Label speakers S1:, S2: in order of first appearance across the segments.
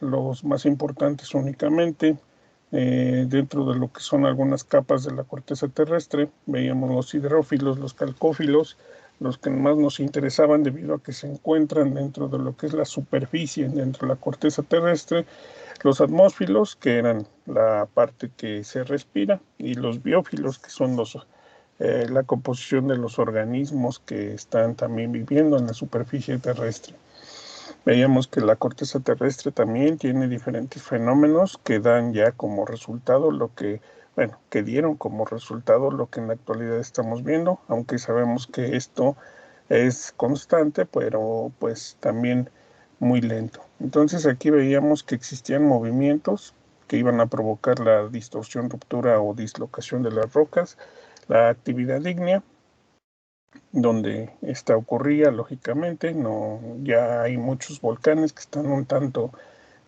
S1: los más importantes únicamente. Dentro de lo que son algunas capas de la corteza terrestre, veíamos los hidrófilos, los calcófilos, los que más nos interesaban debido a que se encuentran dentro de lo que es la superficie, dentro de la corteza terrestre, los atmófilos, que eran la parte que se respira, y los biófilos, que son la composición de los organismos que están también viviendo en la superficie terrestre. Veíamos que la corteza terrestre también tiene diferentes fenómenos que dan ya como resultado que dieron como resultado lo que en la actualidad estamos viendo, aunque sabemos que esto es constante, pero pues también muy lento. Entonces aquí veíamos que existían movimientos que iban a provocar la distorsión, ruptura o dislocación de las rocas, la actividad ígnea, donde esta ocurría, lógicamente, no, ya hay muchos volcanes que están un tanto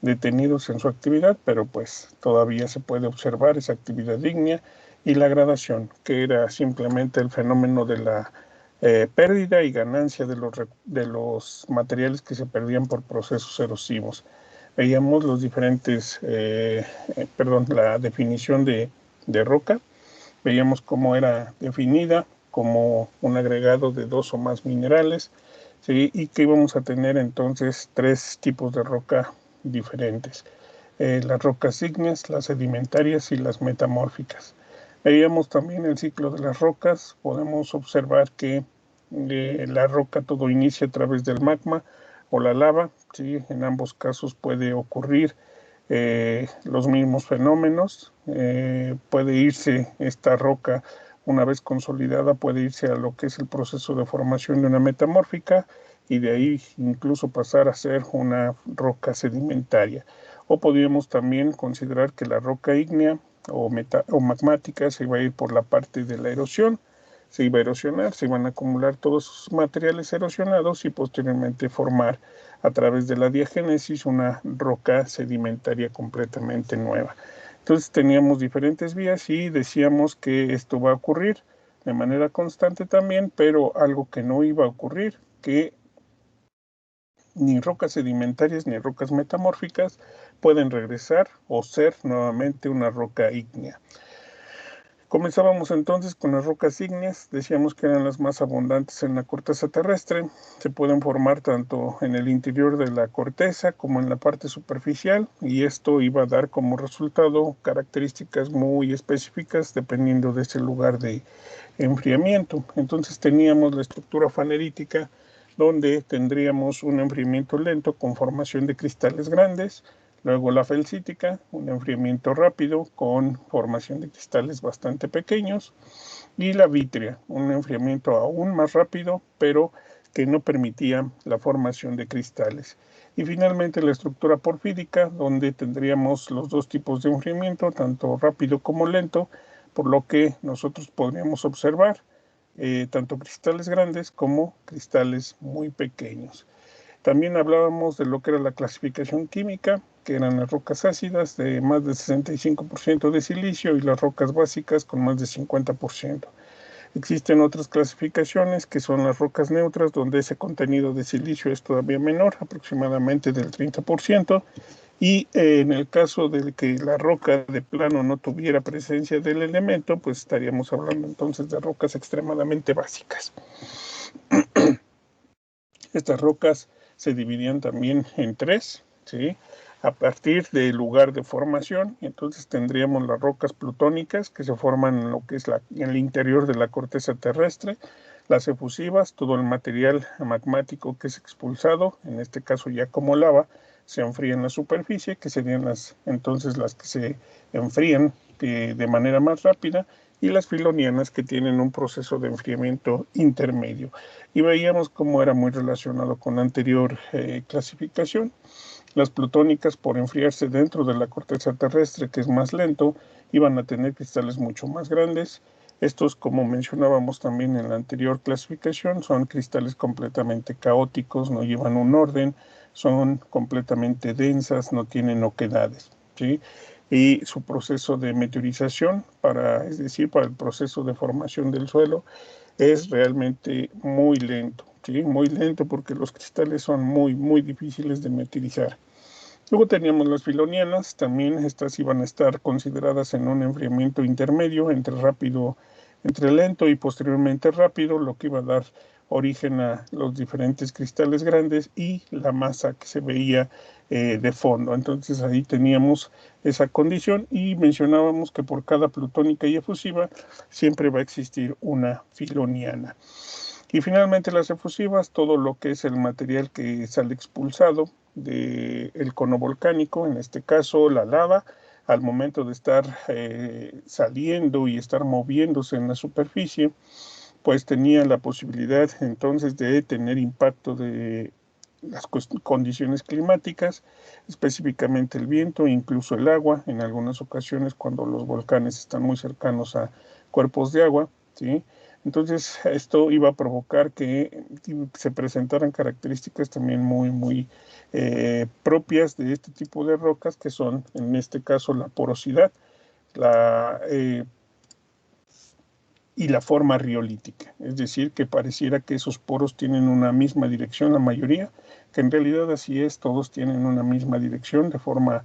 S1: detenidos en su actividad, pero pues todavía se puede observar esa actividad ígnea y la gradación, que era simplemente el fenómeno de la pérdida y ganancia de los materiales que se perdían por procesos erosivos. Veíamos los diferentes, la definición de roca, veíamos cómo era definida como un agregado de dos o más minerales, ¿sí? Y que íbamos a tener entonces tres tipos de roca diferentes. Las rocas ígneas, las sedimentarias y las metamórficas. Veíamos también el ciclo de las rocas, podemos observar que la roca todo inicia a través del magma o la lava, ¿sí? En ambos casos puede ocurrir los mismos fenómenos. Puede irse esta roca, una vez consolidada, puede irse a lo que es el proceso de formación de una metamórfica y de ahí incluso pasar a ser una roca sedimentaria. O podríamos también considerar que la roca ígnea o magmática se va a ir por la parte de la erosión, se iba a erosionar, se iban a acumular todos sus materiales erosionados y posteriormente formar a través de la diagénesis una roca sedimentaria completamente nueva. Entonces teníamos diferentes vías y decíamos que esto va a ocurrir de manera constante también, pero algo que no iba a ocurrir, que ni rocas sedimentarias ni rocas metamórficas pueden regresar o ser nuevamente una roca ígnea. Comenzábamos entonces con las rocas ígneas, decíamos que eran las más abundantes en la corteza terrestre, se pueden formar tanto en el interior de la corteza como en la parte superficial y esto iba a dar como resultado características muy específicas dependiendo de ese lugar de enfriamiento. Entonces teníamos la estructura fanerítica donde tendríamos un enfriamiento lento con formación de cristales grandes. Luego la felsítica, un enfriamiento rápido con formación de cristales bastante pequeños. Y la vítrea, un enfriamiento aún más rápido, pero que no permitía la formación de cristales. Y finalmente la estructura porfírica, donde tendríamos los dos tipos de enfriamiento, tanto rápido como lento, por lo que nosotros podríamos observar tanto cristales grandes como cristales muy pequeños. También hablábamos de lo que era la clasificación química, que eran las rocas ácidas de más de 65% de silicio y las rocas básicas con más de 50%. Existen otras clasificaciones que son las rocas neutras, donde ese contenido de silicio es todavía menor, aproximadamente del 30%, y en el caso de que la roca de plano no tuviera presencia del elemento, pues estaríamos hablando entonces de rocas extremadamente básicas. Estas rocas se dividían también en tres, ¿sí? A partir del lugar de formación. Entonces tendríamos las rocas plutónicas que se forman en lo que es en el interior de la corteza terrestre, las efusivas, todo el material magmático que es expulsado, en este caso ya como lava, se enfría en la superficie, que serían entonces las que se enfrían de manera más rápida, y las filonianas que tienen un proceso de enfriamiento intermedio. Y veíamos cómo era muy relacionado con la anterior clasificación. Las plutónicas, por enfriarse dentro de la corteza terrestre, que es más lento, iban a tener cristales mucho más grandes. Estos, como mencionábamos también en la anterior clasificación, son cristales completamente caóticos, no llevan un orden, son completamente densas, no tienen oquedades, ¿sí? Y su proceso de meteorización, es decir, para el proceso de formación del suelo, es realmente muy lento, ¿sí? Muy lento porque los cristales son muy, muy difíciles de meteorizar. Luego teníamos las filonianas, también estas iban a estar consideradas en un enfriamiento intermedio entre lento y posteriormente rápido, lo que iba a dar origen a los diferentes cristales grandes y la masa que se veía de fondo. Entonces ahí teníamos esa condición y mencionábamos que por cada plutónica y efusiva siempre va a existir una filoniana. Y finalmente las efusivas, todo lo que es el material que sale expulsado del cono volcánico, en este caso la lava, al momento de estar saliendo y estar moviéndose en la superficie, pues tenía la posibilidad entonces de tener impacto de las condiciones climáticas, específicamente el viento, incluso el agua, en algunas ocasiones cuando los volcanes están muy cercanos a cuerpos de agua, ¿sí? Entonces esto iba a provocar que se presentaran características también muy propias de este tipo de rocas, que son en este caso la porosidad, la y la forma riolítica, es decir, que pareciera que esos poros tienen una misma dirección, la mayoría, que en realidad así es, todos tienen una misma dirección de forma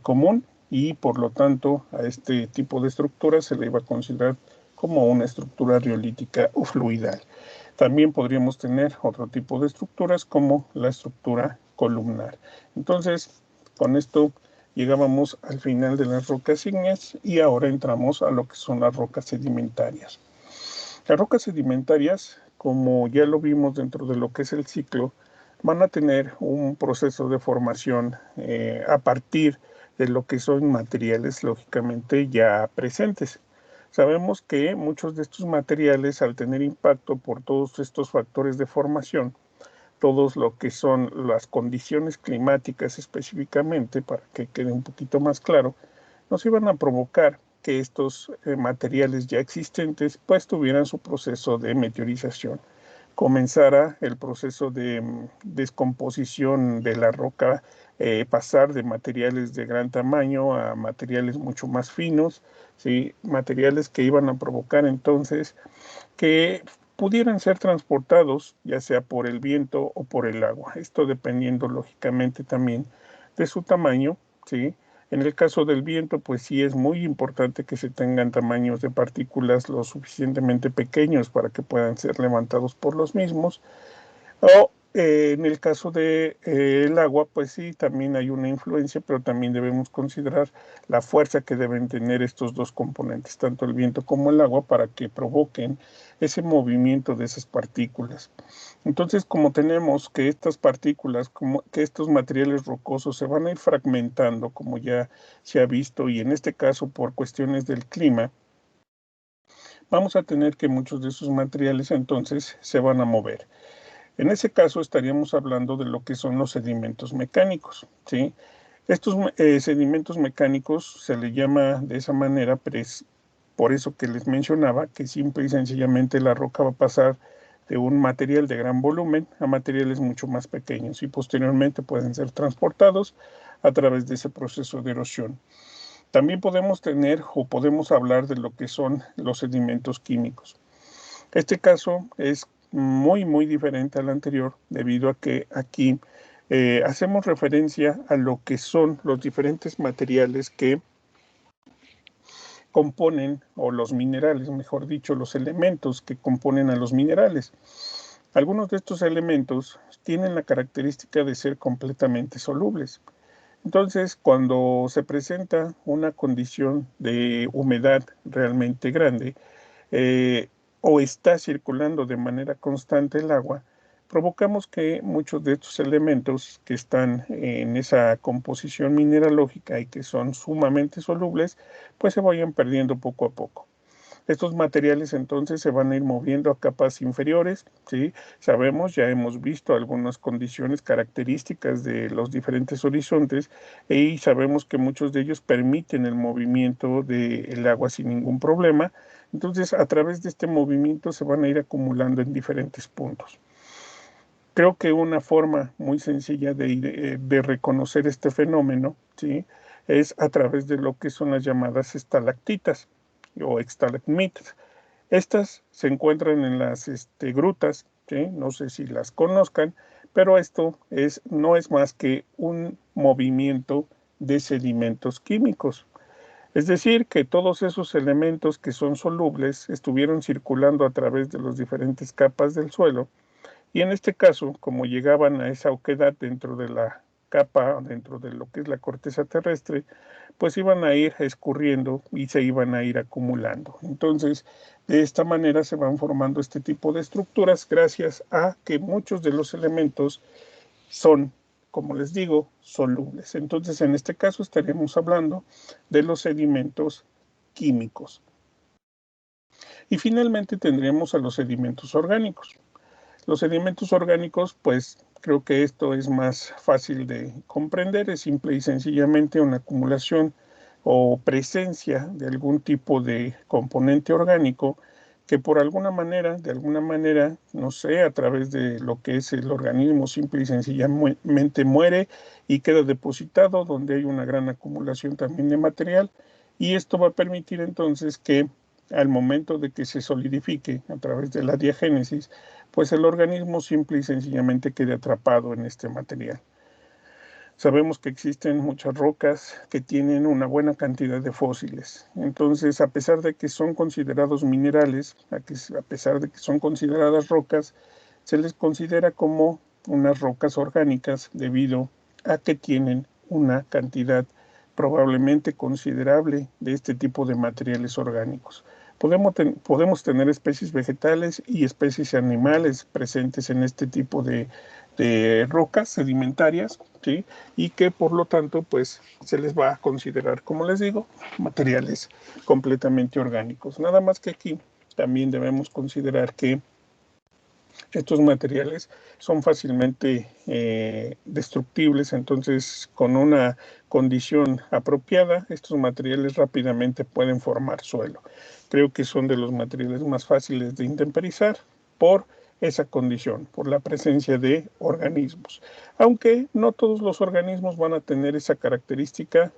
S1: común y por lo tanto a este tipo de estructura se le iba a considerar como una estructura riolítica o fluidal. También podríamos tener otro tipo de estructuras como la estructura columnar. Entonces, con esto llegábamos al final de las rocas ígneas y ahora entramos a lo que son las rocas sedimentarias. Las rocas sedimentarias, como ya lo vimos dentro de lo que es el ciclo, van a tener un proceso de formación a partir de lo que son materiales lógicamente ya presentes. Sabemos que muchos de estos materiales, al tener impacto por todos estos factores de formación, todos lo que son las condiciones climáticas específicamente, para que quede un poquito más claro, nos iban a provocar que estos materiales ya existentes pues tuvieran su proceso de meteorización. Comenzara el proceso de descomposición de la roca, pasar de materiales de gran tamaño a materiales mucho más finos, ¿sí? Materiales que iban a provocar entonces que pudieran ser transportados ya sea por el viento o por el agua. Esto dependiendo lógicamente también de su tamaño, ¿sí? En el caso del viento, pues sí es muy importante que se tengan tamaños de partículas lo suficientemente pequeños para que puedan ser levantados por los mismos. O en el caso de el agua, pues sí, también hay una influencia, pero también debemos considerar la fuerza que deben tener estos dos componentes, tanto el viento como el agua, para que provoquen ese movimiento de esas partículas. Entonces, como tenemos que estas partículas, como que estos materiales rocosos se van a ir fragmentando, como ya se ha visto, y en este caso por cuestiones del clima, vamos a tener que muchos de esos materiales entonces se van a mover. En ese caso estaríamos hablando de lo que son los sedimentos mecánicos, ¿sí? Estos sedimentos mecánicos se le llama de esa manera, por eso que les mencionaba, que simple y sencillamente la roca va a pasar de un material de gran volumen a materiales mucho más pequeños y posteriormente pueden ser transportados a través de ese proceso de erosión. También podemos tener o podemos hablar de lo que son los sedimentos químicos. Este caso es muy diferente al anterior debido a que aquí hacemos referencia a lo que son los diferentes materiales que componen, o los minerales, mejor dicho, los elementos que componen a los minerales. Algunos de estos elementos tienen la característica de ser completamente solubles. Entonces, cuando se presenta una condición de humedad realmente grande, eh, o está circulando de manera constante el agua, provocamos que muchos de estos elementos que están en esa composición mineralógica y que son sumamente solubles, pues se vayan perdiendo poco a poco. Estos materiales entonces se van a ir moviendo a capas inferiores, ¿sí? Sabemos, ya hemos visto algunas condiciones características de los diferentes horizontes y sabemos que muchos de ellos permiten el movimiento del agua sin ningún problema. Entonces, a través de este movimiento se van a ir acumulando en diferentes puntos. Creo que una forma muy sencilla de reconocer este fenómeno, ¿sí? Es a través de lo que son las llamadas estalactitas o estalagmitas. Estas se encuentran en las grutas, ¿sí? No sé si las conozcan, pero esto no es más que un movimiento de sedimentos químicos. Es decir, que todos esos elementos que son solubles estuvieron circulando a través de las diferentes capas del suelo y en este caso, como llegaban a esa oquedad dentro de la capa, dentro de lo que es la corteza terrestre, pues iban a ir escurriendo y se iban a ir acumulando. Entonces, de esta manera se van formando este tipo de estructuras gracias a que muchos de los elementos son, como les digo, solubles. Entonces, en este caso estaríamos hablando de los sedimentos químicos. Y finalmente tendríamos a los sedimentos orgánicos. Los sedimentos orgánicos, pues creo que esto es más fácil de comprender, es simple y sencillamente una acumulación o presencia de algún tipo de componente orgánico que por alguna manera, de alguna manera, no sé, a través de lo que es el organismo, simple y sencillamente muere y queda depositado, donde hay una gran acumulación también de material, y esto va a permitir entonces que al momento de que se solidifique a través de la diagénesis, pues el organismo simple y sencillamente quede atrapado en este material. Sabemos que existen muchas rocas que tienen una buena cantidad de fósiles. Entonces, a pesar de que son considerados minerales, a pesar de que son consideradas rocas, se les considera como unas rocas orgánicas debido a que tienen una cantidad probablemente considerable de este tipo de materiales orgánicos. Podemos tener especies vegetales y especies animales presentes en este tipo de rocas sedimentarias, ¿sí? Y que por lo tanto pues se les va a considerar, como les digo, materiales completamente orgánicos. Nada más que aquí también debemos considerar que estos materiales son fácilmente destructibles, entonces con una condición apropiada, estos materiales rápidamente pueden formar suelo. Creo que son de los materiales más fáciles de intemperizar por esa condición, por la presencia de organismos. Aunque no todos los organismos van a tener esa característica,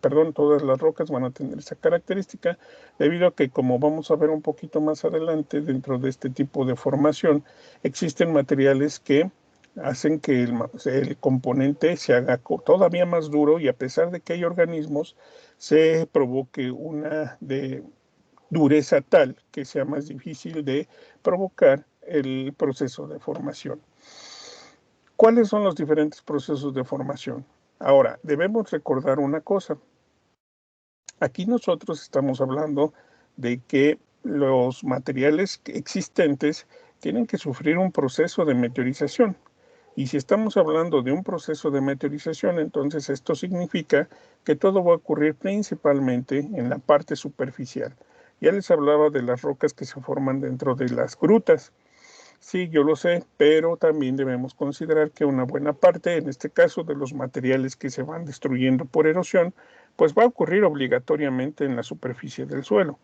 S1: perdón, todas las rocas van a tener esa característica, debido a que, como vamos a ver un poquito más adelante, dentro de este tipo de formación, existen materiales que hacen que el componente se haga todavía más duro y a pesar de que hay organismos, se provoque una dureza tal que sea más difícil de provocar el proceso de formación. ¿Cuáles son los diferentes procesos de formación? Ahora, debemos recordar una cosa. Aquí nosotros estamos hablando de que los materiales existentes tienen que sufrir un proceso de meteorización. Y si estamos hablando de un proceso de meteorización, entonces esto significa que todo va a ocurrir principalmente en la parte superficial. Ya les hablaba de las rocas que se forman dentro de las grutas. Sí, yo lo sé, pero también debemos considerar que una buena parte, en este caso de los materiales que se van destruyendo por erosión, pues va a ocurrir obligatoriamente en la superficie del suelo.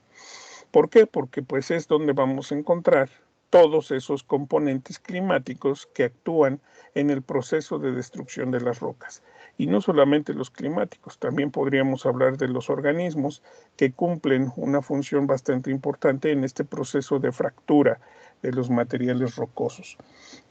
S1: ¿Por qué? Porque pues es donde vamos a encontrar todos esos componentes climáticos que actúan en el proceso de destrucción de las rocas. Y no solamente los climáticos, también podríamos hablar de los organismos que cumplen una función bastante importante en este proceso de fractura de los materiales rocosos.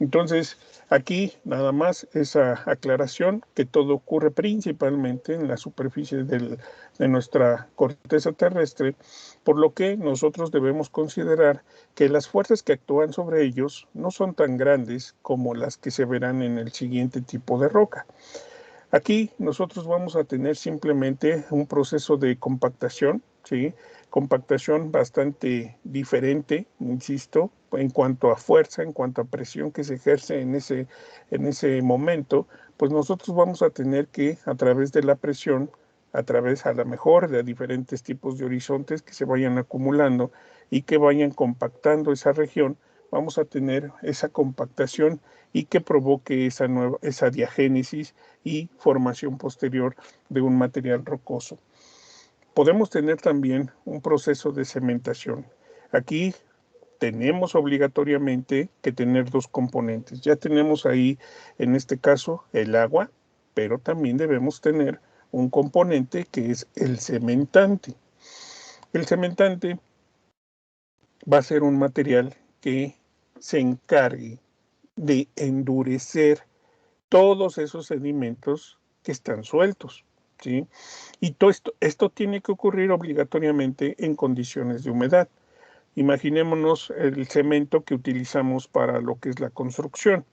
S1: Entonces, aquí nada más esa aclaración que todo ocurre principalmente en la superficie de nuestra corteza terrestre, por lo que nosotros debemos considerar que las fuerzas que actúan sobre ellos no son tan grandes como las que se verán en el siguiente tipo de roca. Aquí nosotros vamos a tener simplemente un proceso de compactación, ¿sí? Compactación bastante diferente, insisto, en cuanto a fuerza, en cuanto a presión que se ejerce en ese momento, pues nosotros vamos a tener que, a través de la presión, a través a lo mejor de diferentes tipos de horizontes que se vayan acumulando y que vayan compactando esa región, vamos a tener esa compactación y que provoque esa diagénesis y formación posterior de un material rocoso. Podemos tener también un proceso de cementación. Aquí tenemos obligatoriamente que tener dos componentes. Ya tenemos ahí, en este caso, el agua, pero también debemos tener un componente que es el cementante. El cementante va a ser un material que se encargue de endurecer todos esos sedimentos que están sueltos, ¿sí? Y todo esto tiene que ocurrir obligatoriamente en condiciones de humedad. Imaginémonos el cemento que utilizamos para lo que es la construcción.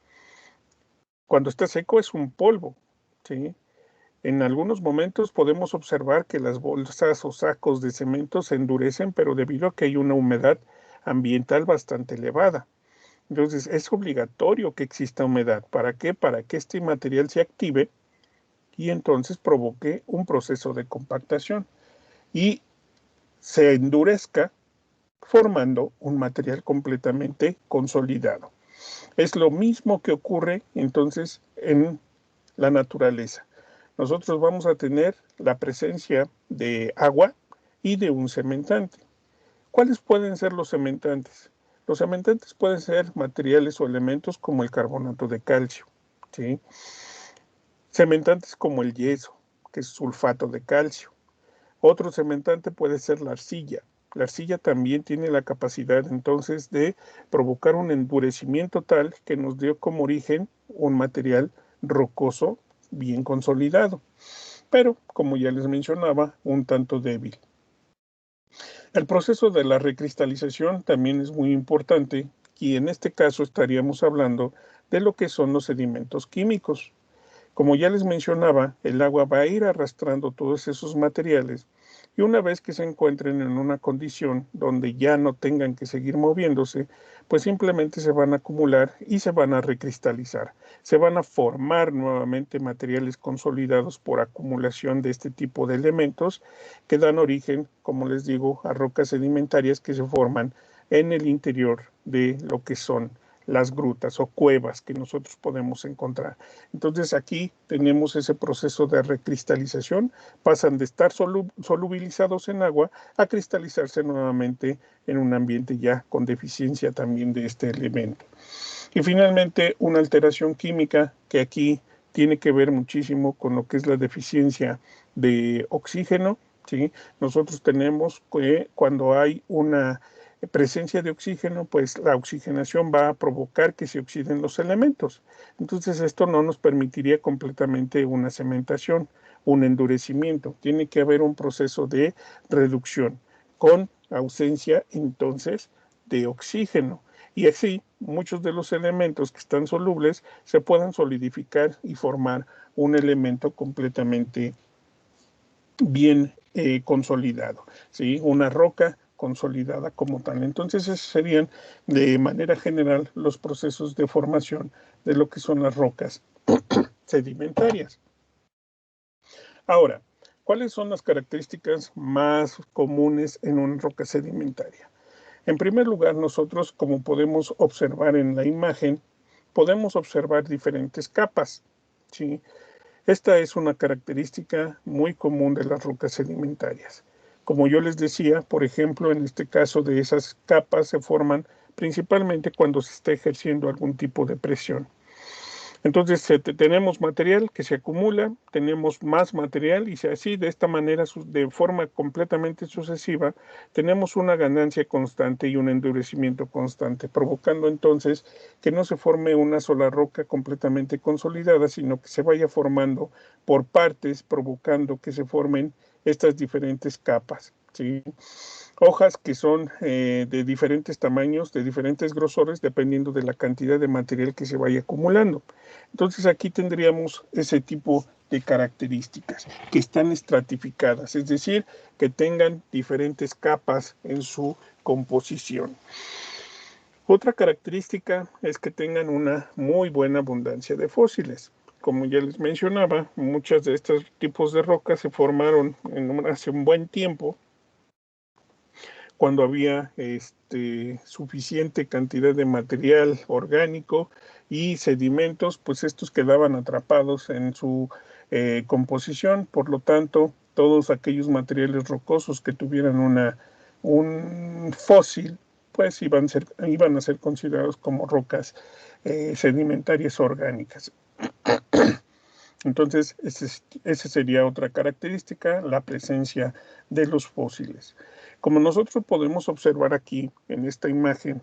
S1: Cuando está seco es un polvo, ¿sí? En algunos momentos podemos observar que las bolsas o sacos de cemento se endurecen, pero debido a que hay una humedad ambiental bastante elevada. Entonces es obligatorio que exista humedad. ¿Para qué? Para que este material se active y entonces provoque un proceso de compactación y se endurezca formando un material completamente consolidado. Es lo mismo que ocurre entonces en la naturaleza. Nosotros vamos a tener la presencia de agua y de un cementante. ¿Cuáles pueden ser los cementantes? Los cementantes pueden ser materiales o elementos como el carbonato de calcio, ¿sí? Cementantes como el yeso, que es sulfato de calcio. Otro cementante puede ser la arcilla. La arcilla también tiene la capacidad entonces de provocar un endurecimiento tal que nos dio como origen un material rocoso bien consolidado, pero como ya les mencionaba, un tanto débil. El proceso de la recristalización también es muy importante y en este caso estaríamos hablando de lo que son los sedimentos químicos. Como ya les mencionaba, el agua va a ir arrastrando todos esos materiales y una vez que se encuentren en una condición donde ya no tengan que seguir moviéndose, pues simplemente se van a acumular y se van a recristalizar. Se van a formar nuevamente materiales consolidados por acumulación de este tipo de elementos que dan origen, como les digo, a rocas sedimentarias que se forman en el interior de lo que son las grutas o cuevas que nosotros podemos encontrar. Entonces aquí tenemos ese proceso de recristalización, pasan de estar solubilizados en agua a cristalizarse nuevamente en un ambiente ya con deficiencia también de este elemento. Y finalmente una alteración química que aquí tiene que ver muchísimo con lo que es la deficiencia de oxígeno, ¿sí? Nosotros tenemos que cuando hay una presencia de oxígeno, pues la oxigenación va a provocar que se oxiden los elementos. Entonces esto no nos permitiría completamente una cementación, un endurecimiento. Tiene que haber un proceso de reducción con ausencia entonces de oxígeno. Y así muchos de los elementos que están solubles se puedan solidificar y formar un elemento completamente bien consolidado, ¿sí? Una roca consolidada como tal. Entonces, esos serían de manera general los procesos de formación de lo que son las rocas sedimentarias. Ahora, ¿cuáles son las características más comunes en una roca sedimentaria? En primer lugar, nosotros, como podemos observar en la imagen, podemos observar diferentes capas, ¿sí? Esta es una característica muy común de las rocas sedimentarias. Como yo les decía, por ejemplo, en este caso de esas capas se forman principalmente cuando se está ejerciendo algún tipo de presión. Entonces tenemos material que se acumula, tenemos más material y así de esta manera, de forma completamente sucesiva, tenemos una ganancia constante y un endurecimiento constante, provocando entonces que no se forme una sola roca completamente consolidada, sino que se vaya formando por partes, provocando que se formen estas diferentes capas, ¿sí? Hojas que son de diferentes tamaños, de diferentes grosores, dependiendo de la cantidad de material que se vaya acumulando. Entonces aquí tendríamos ese tipo de características que están estratificadas, es decir, que tengan diferentes capas en su composición. Otra característica es que tengan una muy buena abundancia de fósiles. Como ya les mencionaba, muchos de estos tipos de rocas se formaron hace un buen tiempo, cuando había suficiente cantidad de material orgánico y sedimentos, pues estos quedaban atrapados en su composición. Por lo tanto, todos aquellos materiales rocosos que tuvieran un fósil, pues iban a ser considerados como rocas sedimentarias orgánicas. Entonces, esa sería otra característica, la presencia de los fósiles. Como nosotros podemos observar aquí en esta imagen,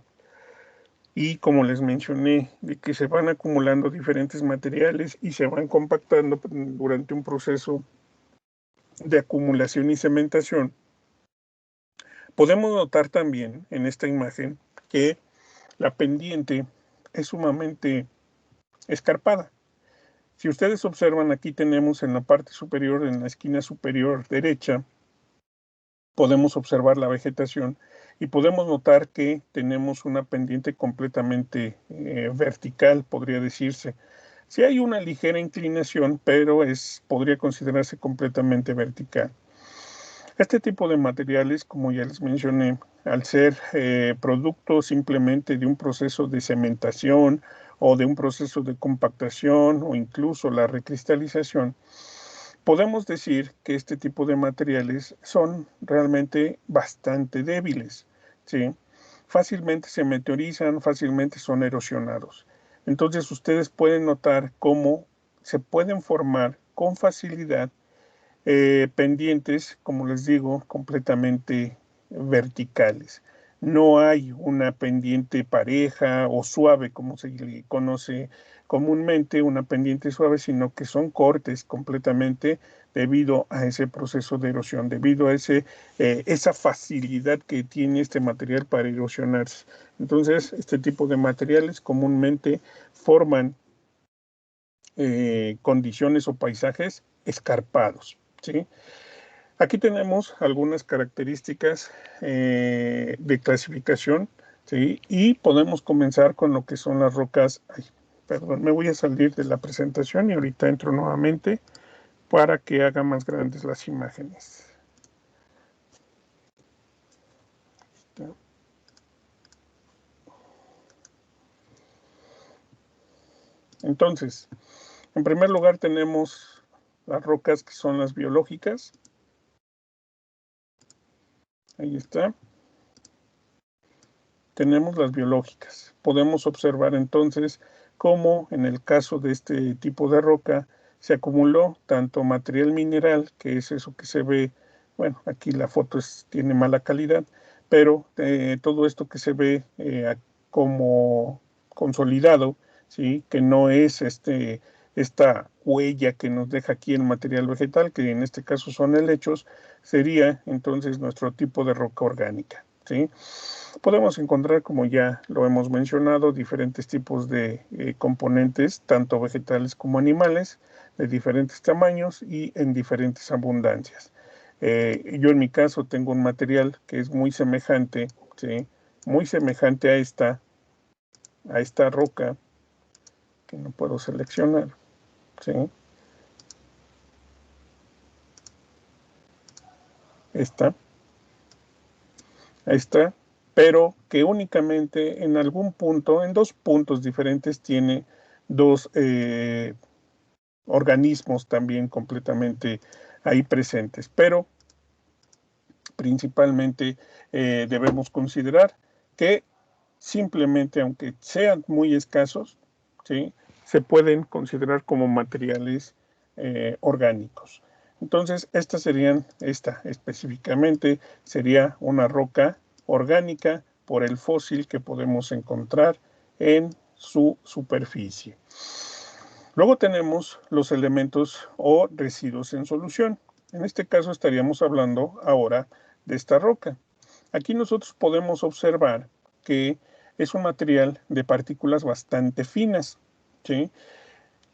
S1: y como les mencioné, de que se van acumulando diferentes materiales y se van compactando durante un proceso de acumulación y cementación, podemos notar también en esta imagen que la pendiente es sumamente escarpada. Si ustedes observan, aquí tenemos en la parte superior, en la esquina superior derecha, podemos observar la vegetación y podemos notar que tenemos una pendiente completamente vertical, podría decirse. Sí hay una ligera inclinación, pero podría considerarse completamente vertical. Este tipo de materiales, como ya les mencioné, al ser producto simplemente de un proceso de cementación o de un proceso de compactación o incluso la recristalización, podemos decir que este tipo de materiales son realmente bastante débiles, ¿sí? Fácilmente se meteorizan, fácilmente son erosionados. Entonces ustedes pueden notar cómo se pueden formar con facilidad pendientes, como les digo, completamente verticales. No hay una pendiente pareja o suave, como se le conoce comúnmente, una pendiente suave, sino que son cortes completamente debido a ese proceso de erosión, debido a esa facilidad que tiene este material para erosionarse. Entonces, este tipo de materiales comúnmente forman condiciones o paisajes escarpados, ¿sí? Aquí tenemos algunas características de clasificación, ¿sí? Y podemos comenzar con lo que son las rocas. Ay, perdón, me voy a salir de la presentación y ahorita entro nuevamente para que haga más grandes las imágenes. Entonces, en primer lugar tenemos las rocas que son las biológicas. Ahí está. Tenemos las biológicas. Podemos observar entonces cómo en el caso de este tipo de roca se acumuló tanto material mineral, que es eso que se ve, bueno, aquí la foto tiene mala calidad, pero todo esto que se ve como consolidado, ¿sí? Que no es esta huella que nos deja aquí el material vegetal, que en este caso son helechos, sería entonces nuestro tipo de roca orgánica, ¿sí? Podemos encontrar, como ya lo hemos mencionado, diferentes tipos de componentes, tanto vegetales como animales, de diferentes tamaños y en diferentes abundancias. Yo en mi caso tengo un material que es muy semejante, ¿sí? Muy semejante a esta roca que no puedo seleccionar, ¿sí? Esta, esta, pero que únicamente en algún punto, en dos puntos diferentes, tiene dos organismos también completamente ahí presentes, pero principalmente debemos considerar que simplemente, aunque sean muy escasos, ¿sí? Se pueden considerar como materiales orgánicos. Entonces, esta específicamente sería una roca orgánica por el fósil que podemos encontrar en su superficie. Luego tenemos los elementos o residuos en solución. En este caso estaríamos hablando ahora de esta roca. Aquí nosotros podemos observar que es un material de partículas bastante finas, ¿sí?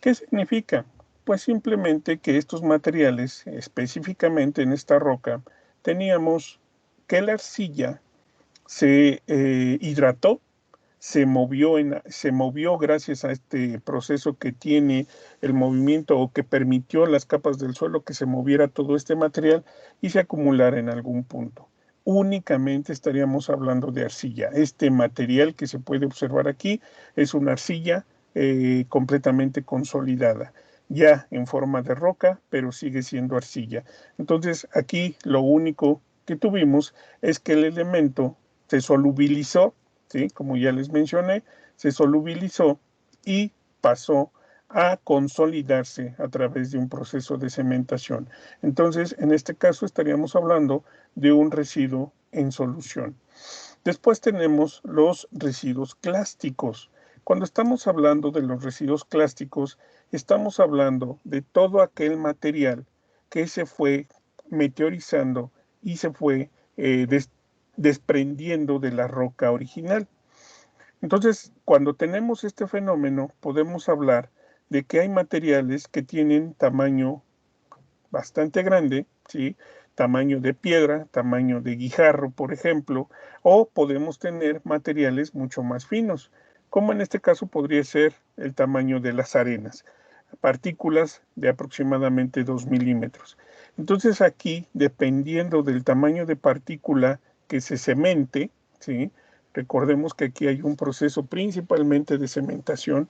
S1: ¿Qué significa? Pues simplemente que estos materiales, específicamente en esta roca, teníamos que la arcilla se hidrató, se movió gracias a este proceso que tiene el movimiento o que permitió las capas del suelo que se moviera todo este material y se acumulara en algún punto. Únicamente estaríamos hablando de arcilla. Este material que se puede observar aquí es una arcilla completamente consolidada, ya en forma de roca, pero sigue siendo arcilla. Entonces aquí lo único que tuvimos es que el elemento se solubilizó, ¿sí? Como ya les mencioné, se solubilizó y pasó a consolidarse a través de un proceso de cementación. Entonces, en este caso estaríamos hablando de un residuo en solución. Después tenemos los residuos clásticos. Cuando estamos hablando de los residuos clásticos, estamos hablando de todo aquel material que se fue meteorizando y se fue desprendiendo de la roca original. Entonces, cuando tenemos este fenómeno, podemos hablar de que hay materiales que tienen tamaño bastante grande, ¿sí? Tamaño de piedra, tamaño de guijarro, por ejemplo, o podemos tener materiales mucho más finos, como en este caso podría ser el tamaño de las arenas, partículas de aproximadamente 2 milímetros. Entonces aquí, dependiendo del tamaño de partícula que se cemente, ¿sí? Recordemos que aquí hay un proceso principalmente de cementación,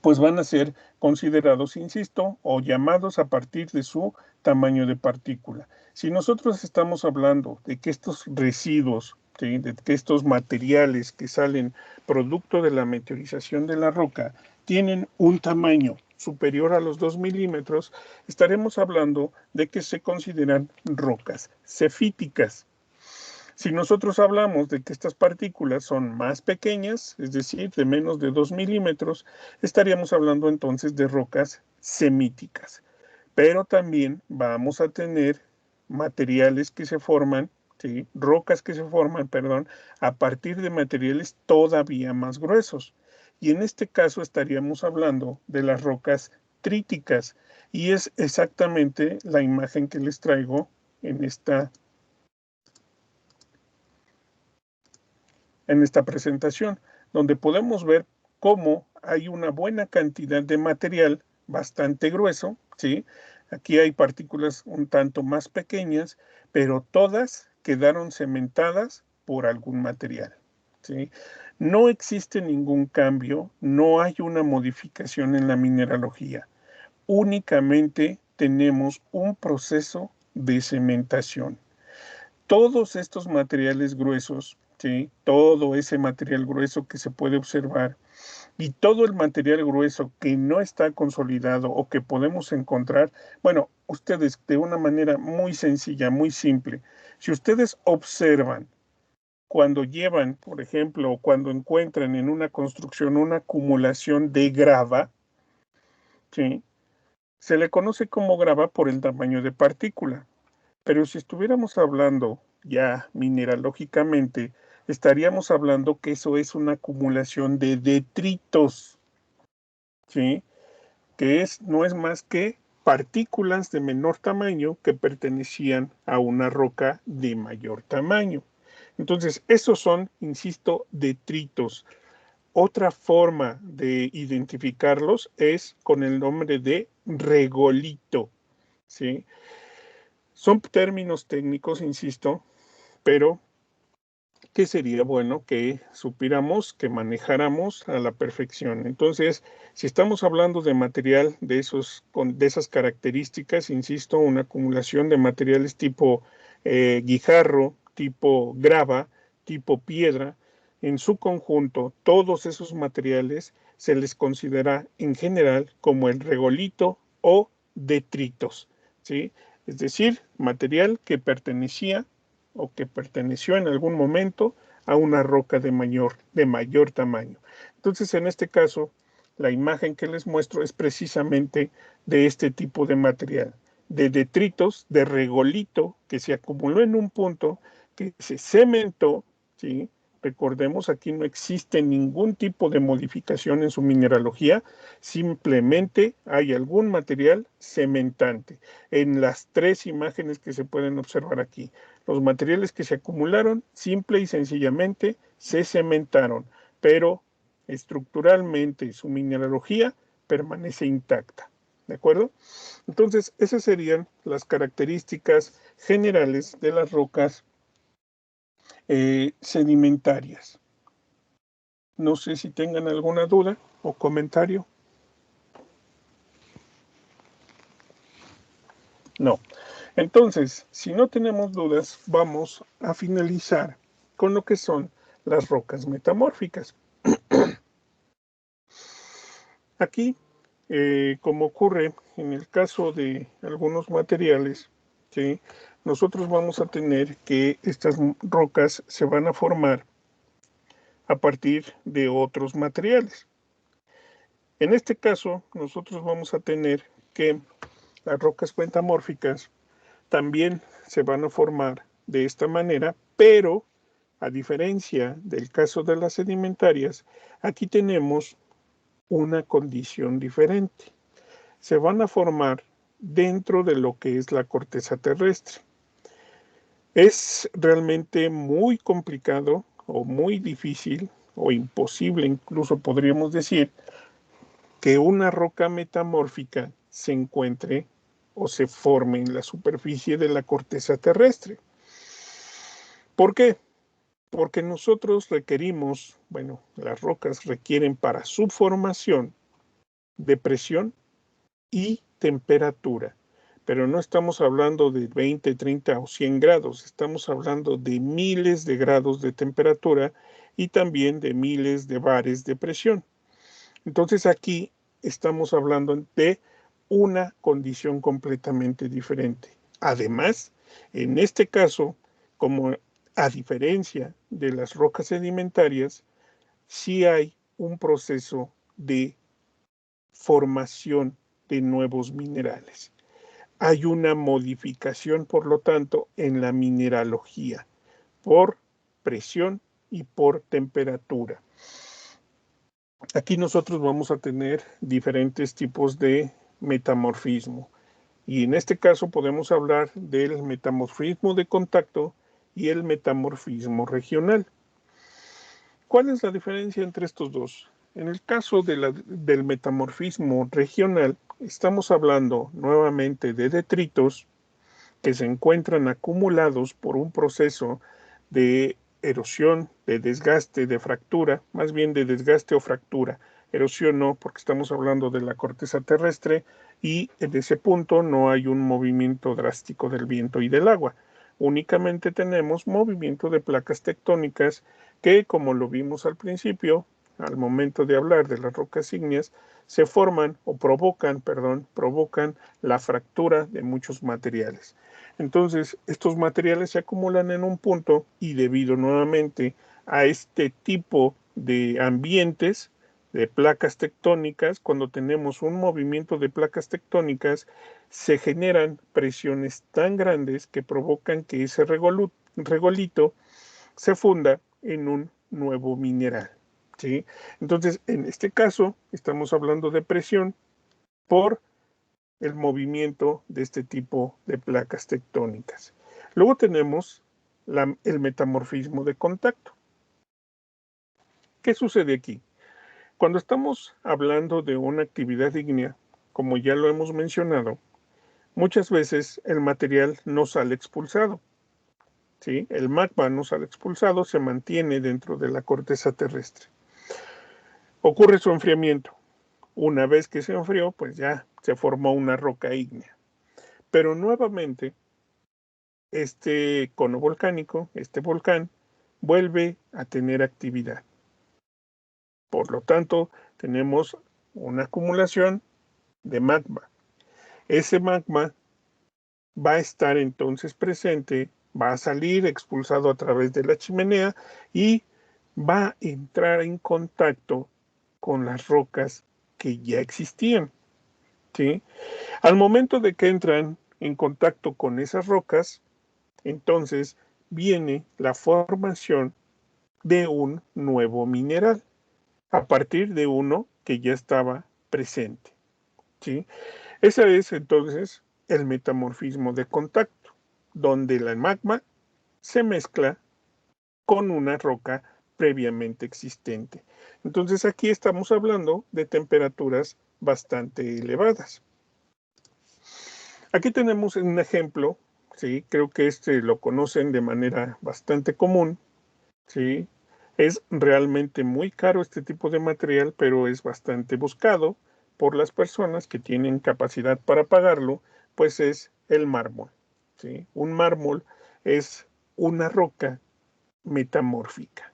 S1: pues van a ser considerados, insisto, o llamados a partir de su tamaño de partícula. Si nosotros estamos hablando de que estos residuos, ¿sí? De que estos materiales que salen producto de la meteorización de la roca tienen un tamaño superior a los 2 milímetros, estaremos hablando de que se consideran rocas cefíticas. Si nosotros hablamos de que estas partículas son más pequeñas, es decir, de menos de 2 milímetros, estaríamos hablando entonces de rocas semíticas. Pero también vamos a tener materiales que se forman, ¿sí? Rocas que se forman, perdón, a partir de materiales todavía más gruesos. Y en este caso estaríamos hablando de las rocas tríticas. Y es exactamente la imagen que les traigo en esta presentación, donde podemos ver cómo hay una buena cantidad de material bastante grueso, ¿sí? Aquí hay partículas un tanto más pequeñas, pero todas quedaron cementadas por algún material, ¿sí? No existe ningún cambio, no hay una modificación en la mineralogía. Únicamente tenemos un proceso de cementación. Todos estos materiales gruesos, ¿sí? Todo ese material grueso que se puede observar y todo el material grueso que no está consolidado o que podemos encontrar, bueno, ustedes de una manera muy sencilla, muy simple, si ustedes observan cuando llevan, por ejemplo, cuando encuentran en una construcción una acumulación de grava, ¿sí? Se le conoce como grava por el tamaño de partícula. Pero si estuviéramos hablando ya mineralógicamente, estaríamos hablando que eso es una acumulación de detritos, ¿sí? Que no es más que partículas de menor tamaño que pertenecían a una roca de mayor tamaño. Entonces, esos son, insisto, detritos. Otra forma de identificarlos es con el nombre de regolito, ¿sí? Son términos técnicos, insisto, pero que sería bueno que supiéramos, que manejáramos a la perfección. Entonces, si estamos hablando de material de esas características, insisto, una acumulación de materiales tipo guijarro, tipo grava, tipo piedra, en su conjunto, todos esos materiales se les considera en general como el regolito o detritos, ¿sí? Es decir, material que pertenecía o que perteneció en algún momento a una roca de mayor tamaño. Entonces, en este caso, la imagen que les muestro es precisamente de este tipo de material, de detritos, de regolito que se acumuló en un punto, que se cementó, ¿sí? Recordemos, aquí no existe ningún tipo de modificación en su mineralogía, simplemente hay algún material cementante en las tres imágenes que se pueden observar aquí. Los materiales que se acumularon simple y sencillamente se cementaron, pero estructuralmente su mineralogía permanece intacta. ¿De acuerdo? Entonces, esas serían las características generales de las rocas sedimentarias. No sé si tengan alguna duda o comentario. No. Entonces, si no tenemos dudas, vamos a finalizar con lo que son las rocas metamórficas. Aquí, como ocurre en el caso de algunos materiales, ¿sí? nosotros vamos a tener que estas rocas se van a formar a partir de otros materiales. En este caso, nosotros vamos a tener que las rocas metamórficas también se van a formar de esta manera, pero a diferencia del caso de las sedimentarias, aquí tenemos una condición diferente. Se van a formar dentro de lo que es la corteza terrestre. Es realmente muy complicado o muy difícil o imposible, incluso podríamos decir, que una roca metamórfica se encuentre o se forme en la superficie de la corteza terrestre. ¿Por qué? Porque nosotros requerimos, bueno, las rocas requieren para su formación de presión y temperatura. Pero no estamos hablando de 20, 30 o 100 grados, estamos hablando de miles de grados de temperatura y también de miles de bares de presión. Entonces aquí estamos hablando de una condición completamente diferente. Además, en este caso, como a diferencia de las rocas sedimentarias, sí hay un proceso de formación de nuevos minerales. Hay una modificación, por lo tanto, en la mineralogía por presión y por temperatura. Aquí nosotros vamos a tener diferentes tipos de metamorfismo. Y en este caso podemos hablar del metamorfismo de contacto y el metamorfismo regional. ¿Cuál es la diferencia entre estos dos? En el caso del metamorfismo regional, estamos hablando nuevamente de detritos que se encuentran acumulados por un proceso de erosión, de desgaste, de fractura, más bien de desgaste o fractura. Erosión no, porque estamos hablando de la corteza terrestre y en ese punto no hay un movimiento drástico del viento y del agua. Únicamente tenemos movimiento de placas tectónicas que, como lo vimos al principio, al momento de hablar de las rocas ígneas, se forman o provocan la fractura de muchos materiales. Entonces, estos materiales se acumulan en un punto y debido nuevamente a este tipo de ambientes, de placas tectónicas, cuando tenemos un movimiento de placas tectónicas, se generan presiones tan grandes que provocan que ese regolito se funda en un nuevo mineral. ¿Sí? Entonces, en este caso, estamos hablando de presión por el movimiento de este tipo de placas tectónicas. Luego tenemos el metamorfismo de contacto. ¿Qué sucede aquí? Cuando estamos hablando de una actividad ígnea, como ya lo hemos mencionado, muchas veces el material no sale expulsado. ¿Sí? El magma no sale expulsado, se mantiene dentro de la corteza terrestre. Ocurre su enfriamiento. Una vez que se enfrió, pues ya se formó una roca ígnea. Pero nuevamente, este cono volcánico, este volcán, vuelve a tener actividad. Por lo tanto, tenemos una acumulación de magma. Ese magma va a estar entonces presente, va a salir expulsado a través de la chimenea y va a entrar en contacto con las rocas que ya existían. ¿Sí? Al momento de que entran en contacto con esas rocas, entonces viene la formación de un nuevo mineral a partir de uno que ya estaba presente. ¿Sí? Ese es entonces el metamorfismo de contacto, donde la magma se mezcla con una roca previamente existente. Entonces aquí estamos hablando de temperaturas bastante elevadas. Aquí tenemos un ejemplo, ¿sí? Creo que este lo conocen de manera bastante común, ¿sí? Es realmente muy caro este tipo de material, pero es bastante buscado por las personas que tienen capacidad para pagarlo, pues es el mármol, ¿sí? Un mármol es una roca metamórfica,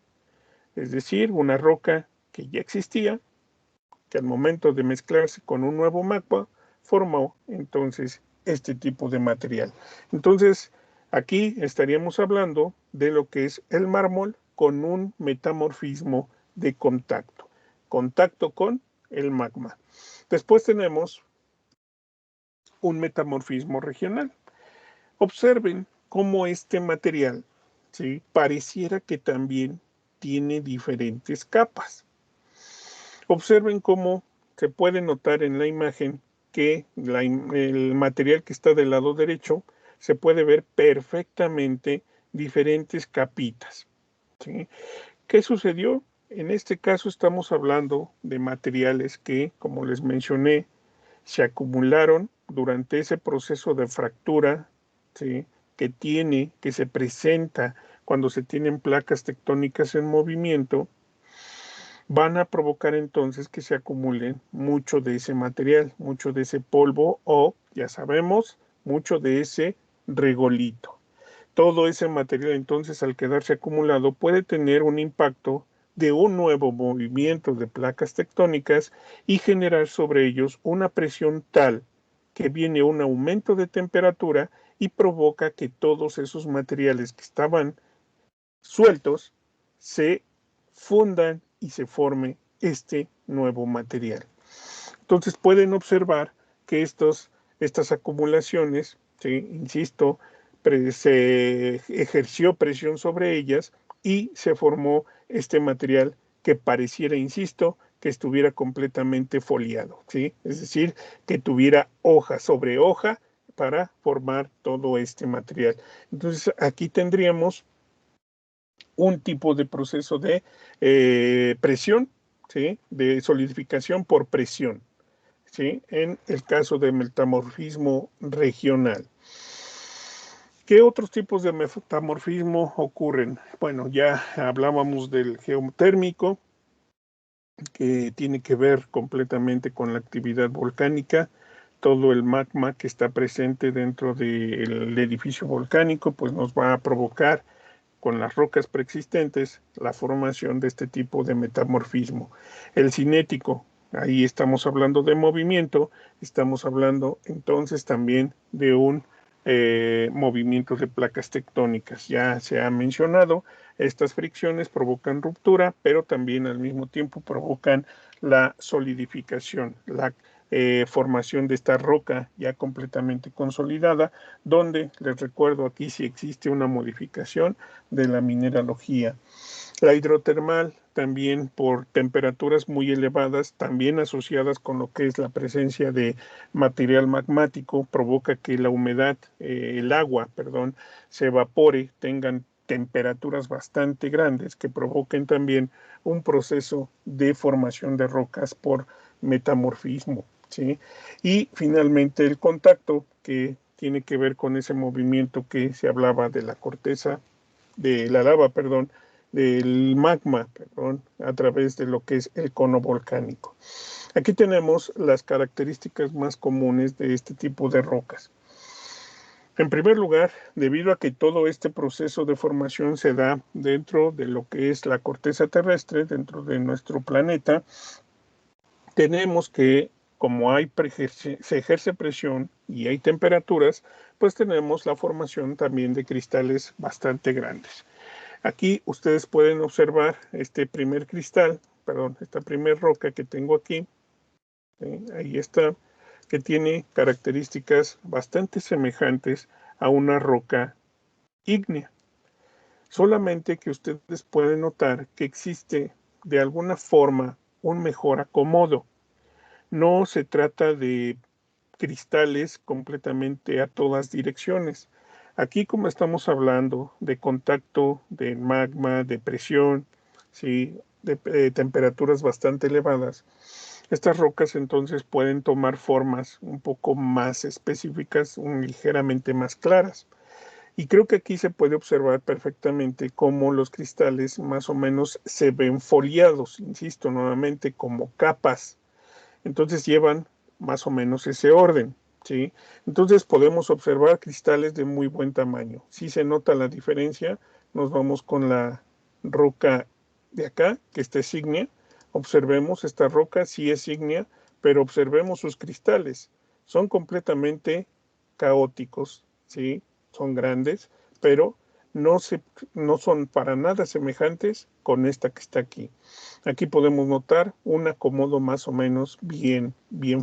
S1: es decir, una roca que ya existía, que al momento de mezclarse con un nuevo magma formó entonces este tipo de material. Entonces, Aquí estaríamos hablando de lo que es el mármol con un metamorfismo de contacto con el magma. Después tenemos un metamorfismo regional. Observen cómo este material, ¿sí?, pareciera que también tiene diferentes capas. Observen cómo se puede notar en la imagen que el material que está del lado derecho se puede ver perfectamente diferentes capitas, ¿sí? ¿Qué sucedió? En este caso estamos hablando de materiales que, como les mencioné, se acumularon durante ese proceso de fractura, ¿sí?, que se presenta cuando se tienen placas tectónicas en movimiento, van a provocar entonces que se acumulen mucho de ese material, mucho de ese polvo o, ya sabemos, mucho de ese regolito. Todo ese material entonces, al quedarse acumulado, puede tener un impacto de un nuevo movimiento de placas tectónicas y generar sobre ellos una presión tal que viene un aumento de temperatura y provoca que todos esos materiales que estaban sueltos se fundan y se forme este nuevo material. Entonces pueden observar que estas acumulaciones, ¿sí?, insisto, se ejerció presión sobre ellas y se formó este material que pareciera, insisto, que estuviera completamente foliado, ¿sí? Es decir, que tuviera hoja sobre hoja para formar todo este material. Entonces aquí tendríamos un tipo de proceso de presión, ¿sí?, de solidificación por presión, ¿sí?, en el caso de metamorfismo regional. ¿Qué otros tipos de metamorfismo ocurren? Bueno, ya hablábamos del geotérmico, que tiene que ver completamente con la actividad volcánica. Todo el magma que está presente dentro del edificio volcánico, pues nos va a provocar con las rocas preexistentes la formación de este tipo de metamorfismo. El cinético, ahí estamos hablando de movimiento, estamos hablando entonces también de un movimiento de placas tectónicas. Ya se ha mencionado, estas fricciones provocan ruptura, pero también al mismo tiempo provocan la solidificación, la formación de esta roca ya completamente consolidada, donde les recuerdo aquí si existe una modificación de la mineralogía. La hidrotermal también por temperaturas muy elevadas, también asociadas con lo que es la presencia de material magmático, provoca que la humedad, el agua, perdón, se evapore, tengan temperaturas bastante grandes que provoquen también un proceso de formación de rocas por metamorfismo, ¿sí? Y finalmente el contacto, que tiene que ver con ese movimiento que se hablaba de la corteza, de la lava, perdón, del magma, perdón, a través de lo que es el cono volcánico. Aquí tenemos las características más comunes de este tipo de rocas. En primer lugar, debido a que todo este proceso de formación se da dentro de lo que es la corteza terrestre, dentro de nuestro planeta, tenemos que, como se ejerce presión y hay temperaturas, pues tenemos la formación también de cristales bastante grandes. Aquí ustedes pueden observar este primer cristal, perdón, esta primer roca que tengo aquí, ¿sí?, ahí está, que tiene características bastante semejantes a una roca ígnea. Solamente que ustedes pueden notar que existe de alguna forma un mejor acomodo. No se trata de cristales completamente a todas direcciones. Aquí, como estamos hablando de contacto, de magma, de presión, ¿sí?, de temperaturas bastante elevadas, estas rocas entonces pueden tomar formas un poco más específicas, ligeramente más claras. Y creo que aquí se puede observar perfectamente cómo los cristales más o menos se ven foliados, insisto nuevamente, como capas. Entonces llevan más o menos ese orden, ¿sí? Entonces podemos observar cristales de muy buen tamaño. Si se nota la diferencia, nos vamos con la roca de acá, que esta es ígnea. Observemos esta roca, sí es ígnea, pero observemos sus cristales. Son completamente caóticos, ¿sí? Son grandes, pero no, no son para nada semejantes con esta que está aquí. Aquí podemos notar un acomodo más o menos bien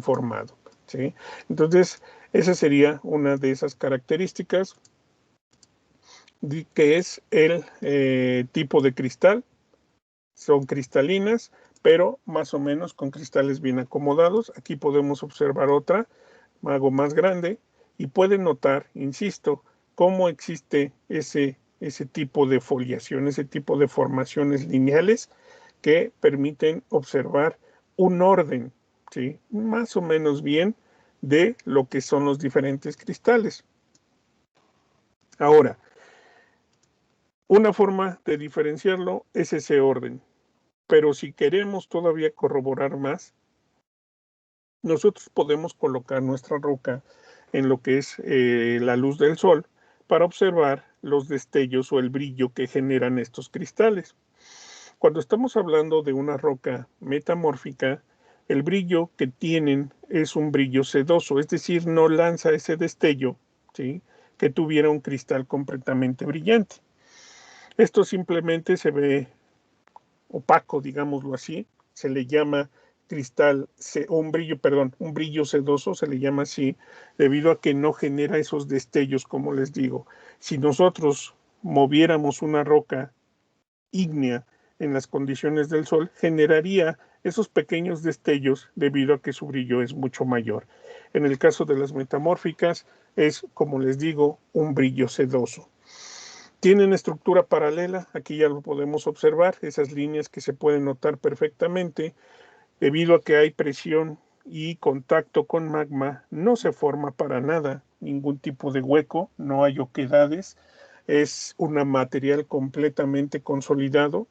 S1: formado, ¿sí? Entonces, esa sería una de esas características que es el tipo de cristal. Son cristalinas, pero más o menos con cristales bien acomodados. Aquí podemos observar otra, algo más grande, y pueden notar, insisto, cómo existe ese tipo de foliación, ese tipo de formaciones lineales que permiten observar un orden, ¿sí? Más o menos bien de lo que son los diferentes cristales. Ahora, una forma de diferenciarlo es ese orden, pero si queremos todavía corroborar más, nosotros podemos colocar nuestra roca en lo que es la luz del sol para observar los destellos o el brillo que generan estos cristales. Cuando estamos hablando de una roca metamórfica, el brillo que tienen es un brillo sedoso, es decir, no lanza ese destello, ¿sí?, que tuviera un cristal completamente brillante. Esto simplemente se ve opaco, digámoslo así, se le llama cristal, un brillo, perdón, un brillo sedoso, se le llama así, debido a que no genera esos destellos, como les digo. Si nosotros moviéramos una roca ígnea en las condiciones del sol, generaría esos pequeños destellos debido a que su brillo es mucho mayor. En el caso de las metamórficas, es, como les digo, un brillo sedoso. Tienen estructura paralela, aquí ya lo podemos observar, esas líneas que se pueden notar perfectamente. Debido a que hay presión y contacto con magma, no se forma para nada ningún tipo de hueco, no hay oquedades, es un material completamente consolidado.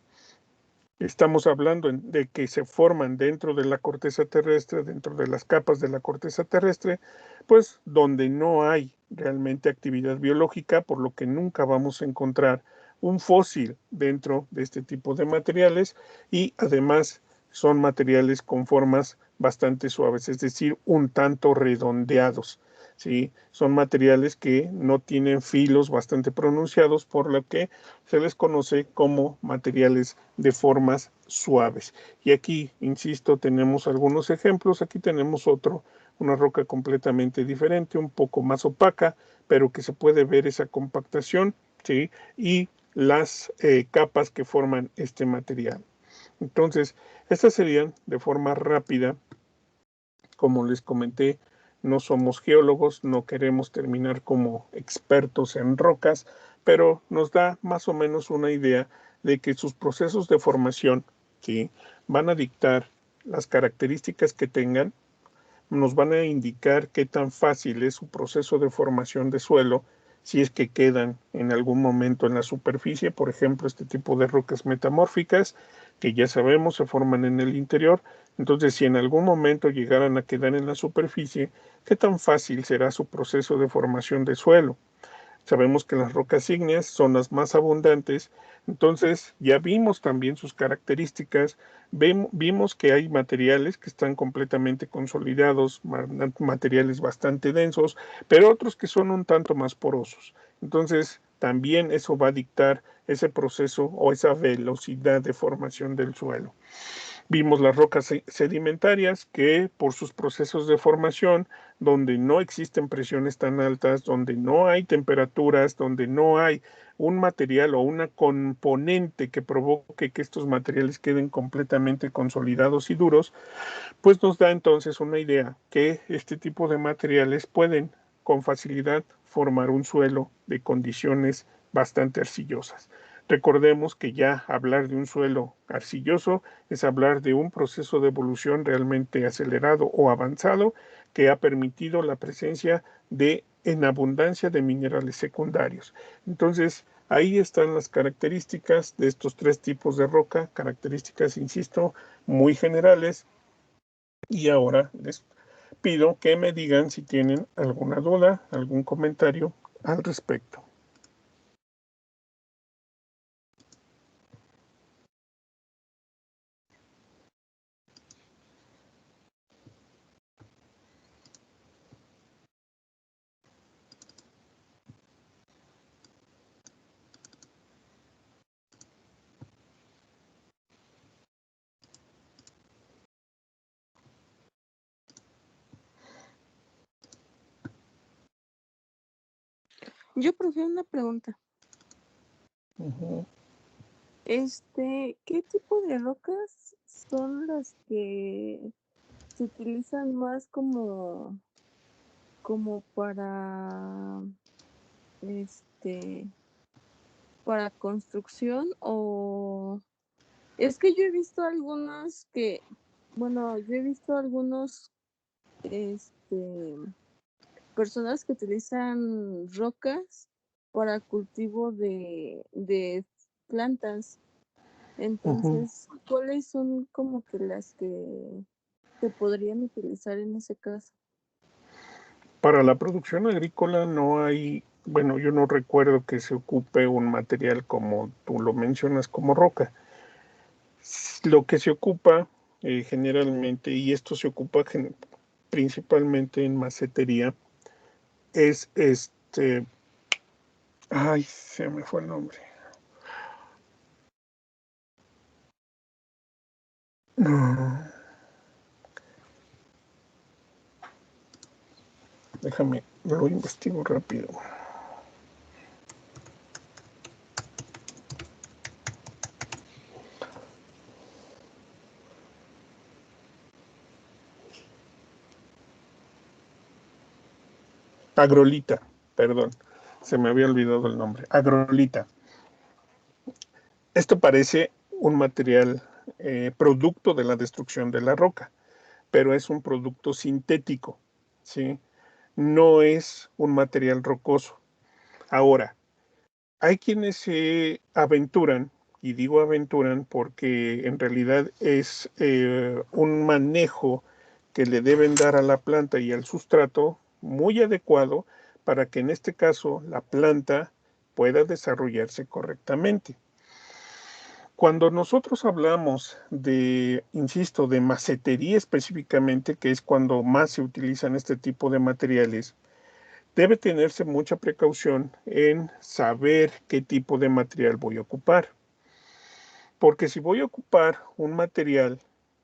S1: Estamos hablando de que se forman dentro de la corteza terrestre, dentro de las capas de la corteza terrestre, pues donde no hay realmente actividad biológica, por lo que nunca vamos a encontrar un fósil dentro de este tipo de materiales, y además son materiales con formas bastante suaves, es decir, un tanto redondeados. ¿Sí? Son materiales que no tienen filos bastante pronunciados, por lo que se les conoce como materiales de formas suaves. Y aquí, insisto, tenemos algunos ejemplos. Aquí tenemos otro, una roca completamente diferente, un poco más opaca, pero que se puede ver esa compactación, ¿sí?, y las capas que forman este material. Entonces, estas serían de forma rápida, como les comenté, no somos geólogos, no queremos terminar como expertos en rocas, pero nos da más o menos una idea de que sus procesos de formación, ¿sí?, van a dictar las características que tengan, nos van a indicar qué tan fácil es su proceso de formación de suelo, si es que quedan en algún momento en la superficie, por ejemplo, este tipo de rocas metamórficas, que ya sabemos se forman en el interior. Entonces, si en algún momento llegaran a quedar en la superficie, ¿qué tan fácil será su proceso de formación de suelo? Sabemos que las rocas ígneas son las más abundantes, entonces ya vimos también sus características, vimos que hay materiales que están completamente consolidados, materiales bastante densos, pero otros que son un tanto más porosos. Entonces, también eso va a dictar ese proceso o esa velocidad de formación del suelo. Vimos las rocas sedimentarias que por sus procesos de formación, donde no existen presiones tan altas, donde no hay temperaturas, donde no hay un material o una componente que provoque que estos materiales queden completamente consolidados y duros, pues nos da entonces una idea que este tipo de materiales pueden con facilidad formar un suelo de condiciones bastante arcillosas. Recordemos que ya hablar de un suelo arcilloso es hablar de un proceso de evolución realmente acelerado o avanzado que ha permitido la presencia de en abundancia de minerales secundarios. Entonces, ahí están las características de estos tres tipos de roca, características, insisto, muy generales. Y ahora les pido que me digan si tienen alguna duda, algún comentario al respecto.
S2: Yo prefiero una pregunta.
S1: Ujú.
S2: ¿Qué tipo de rocas son las que se utilizan más como este, para construcción? O es que yo he visto algunas bueno, yo he visto algunos, este, personas que utilizan rocas para cultivo de plantas.
S1: Ujú.
S2: Entonces, ¿cuáles son como que las que se podrían utilizar en ese caso?
S1: Para la producción agrícola no hay, bueno, yo no recuerdo que se ocupe un material como tú lo mencionas como roca. Lo que se ocupa generalmente, y esto se ocupa principalmente en macetería, es ay, se me fue el nombre. No, déjame, lo investigo rápido. Agrolita, perdón, se me había olvidado el nombre. Agrolita. Esto parece un material producto de la destrucción de la roca, pero es un producto sintético, ¿sí? No es un material rocoso. Ahora, hay quienes se aventuran, y digo aventuran porque en realidad es un manejo que le deben dar a la planta y al sustrato muy adecuado para que en este caso la planta pueda desarrollarse correctamente. Cuando nosotros hablamos de, insisto, de macetería específicamente, que es cuando más se utilizan este tipo de materiales, debe tenerse mucha precaución en saber qué tipo de material voy a ocupar. Porque si voy a ocupar un material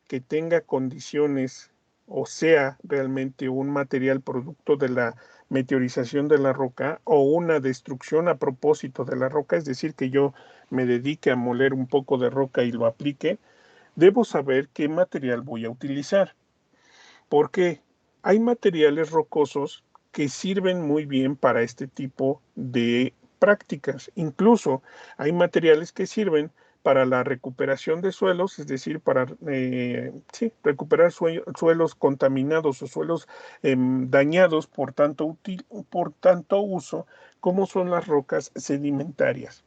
S1: que tenga condiciones o sea realmente un material producto de la meteorización de la roca o una destrucción a propósito de la roca, es decir, que yo me dedique a moler un poco de roca y lo aplique, debo saber qué material voy a utilizar. Porque hay materiales rocosos que sirven muy bien para este tipo de prácticas. Incluso hay materiales que sirven para la recuperación de suelos, es decir, para sí, recuperar suelos contaminados o suelos dañados por tanto uso, como son las rocas sedimentarias.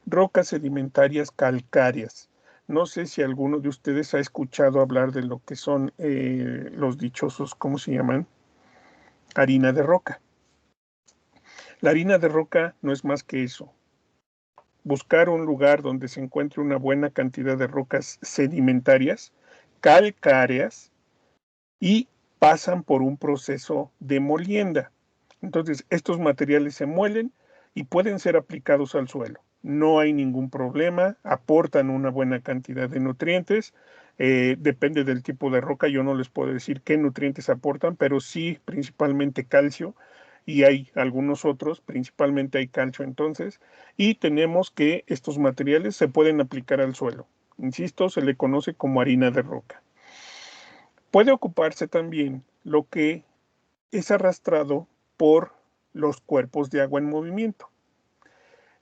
S1: Rocas sedimentarias calcáreas. No sé si alguno de ustedes ha escuchado hablar de lo que son los dichosos, ¿cómo se llaman? Harina de roca. La harina de roca no es más que eso. Buscar un lugar donde se encuentre una buena cantidad de rocas sedimentarias, calcáreas, y pasan por un proceso de molienda. Entonces, estos materiales se muelen y pueden ser aplicados al suelo. No hay ningún problema, aportan una buena cantidad de nutrientes. Depende del tipo de roca, yo no les puedo decir qué nutrientes aportan, pero sí principalmente calcio y hay algunos otros, principalmente hay calcio entonces, y tenemos que estos materiales se pueden aplicar al suelo. Insisto, se le conoce como harina de roca. Puede ocuparse también lo que es arrastrado por los cuerpos de agua en movimiento.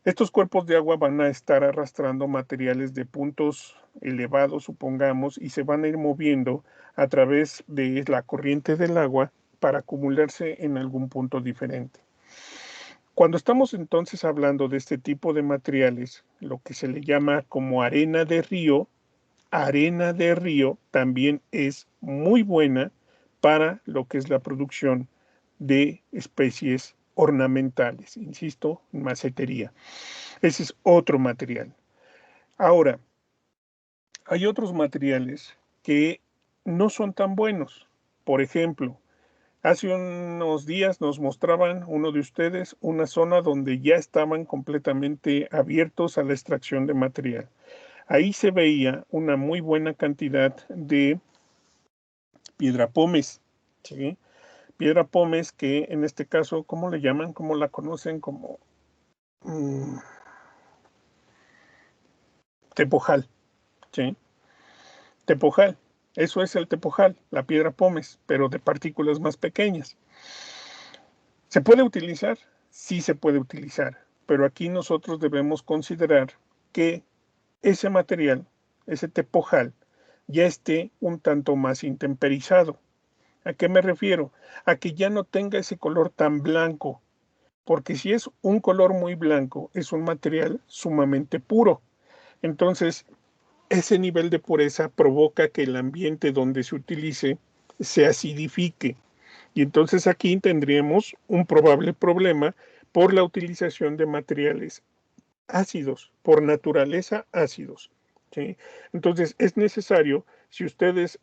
S1: Estos cuerpos de agua van a estar arrastrando materiales de puntos elevados, supongamos, y se van a ir moviendo a través de la corriente del agua para acumularse en algún punto diferente. Cuando estamos entonces hablando de este tipo de materiales, lo que se le llama como arena de río también es muy buena para lo que es la producción de especies ornamentales, insisto, en macetería. Ese es otro material. Ahora, hay otros materiales que no son tan buenos. Por ejemplo, hace unos días nos mostraban uno de ustedes una zona donde ya estaban completamente abiertos a la extracción de material. Ahí se veía una muy buena cantidad de piedra pómez, ¿sí? Piedra pómez, que en este caso, ¿cómo le llaman? ¿Cómo la conocen? Como tepojal, ¿sí? Tepojal, eso es el tepojal, la piedra pómez, pero de partículas más pequeñas. ¿Se puede utilizar? Sí se puede utilizar, pero aquí nosotros debemos considerar que ese material, ese tepojal, ya esté un tanto más intemperizado. ¿A qué me refiero? A que ya no tenga ese color tan blanco, porque si es un color muy blanco, es un material sumamente puro. Entonces, ese nivel de pureza provoca que el ambiente donde se utilice se acidifique. Y entonces aquí tendríamos un probable problema por la utilización de materiales ácidos, por naturaleza ácidos. ¿Sí? Entonces es necesario, si ustedes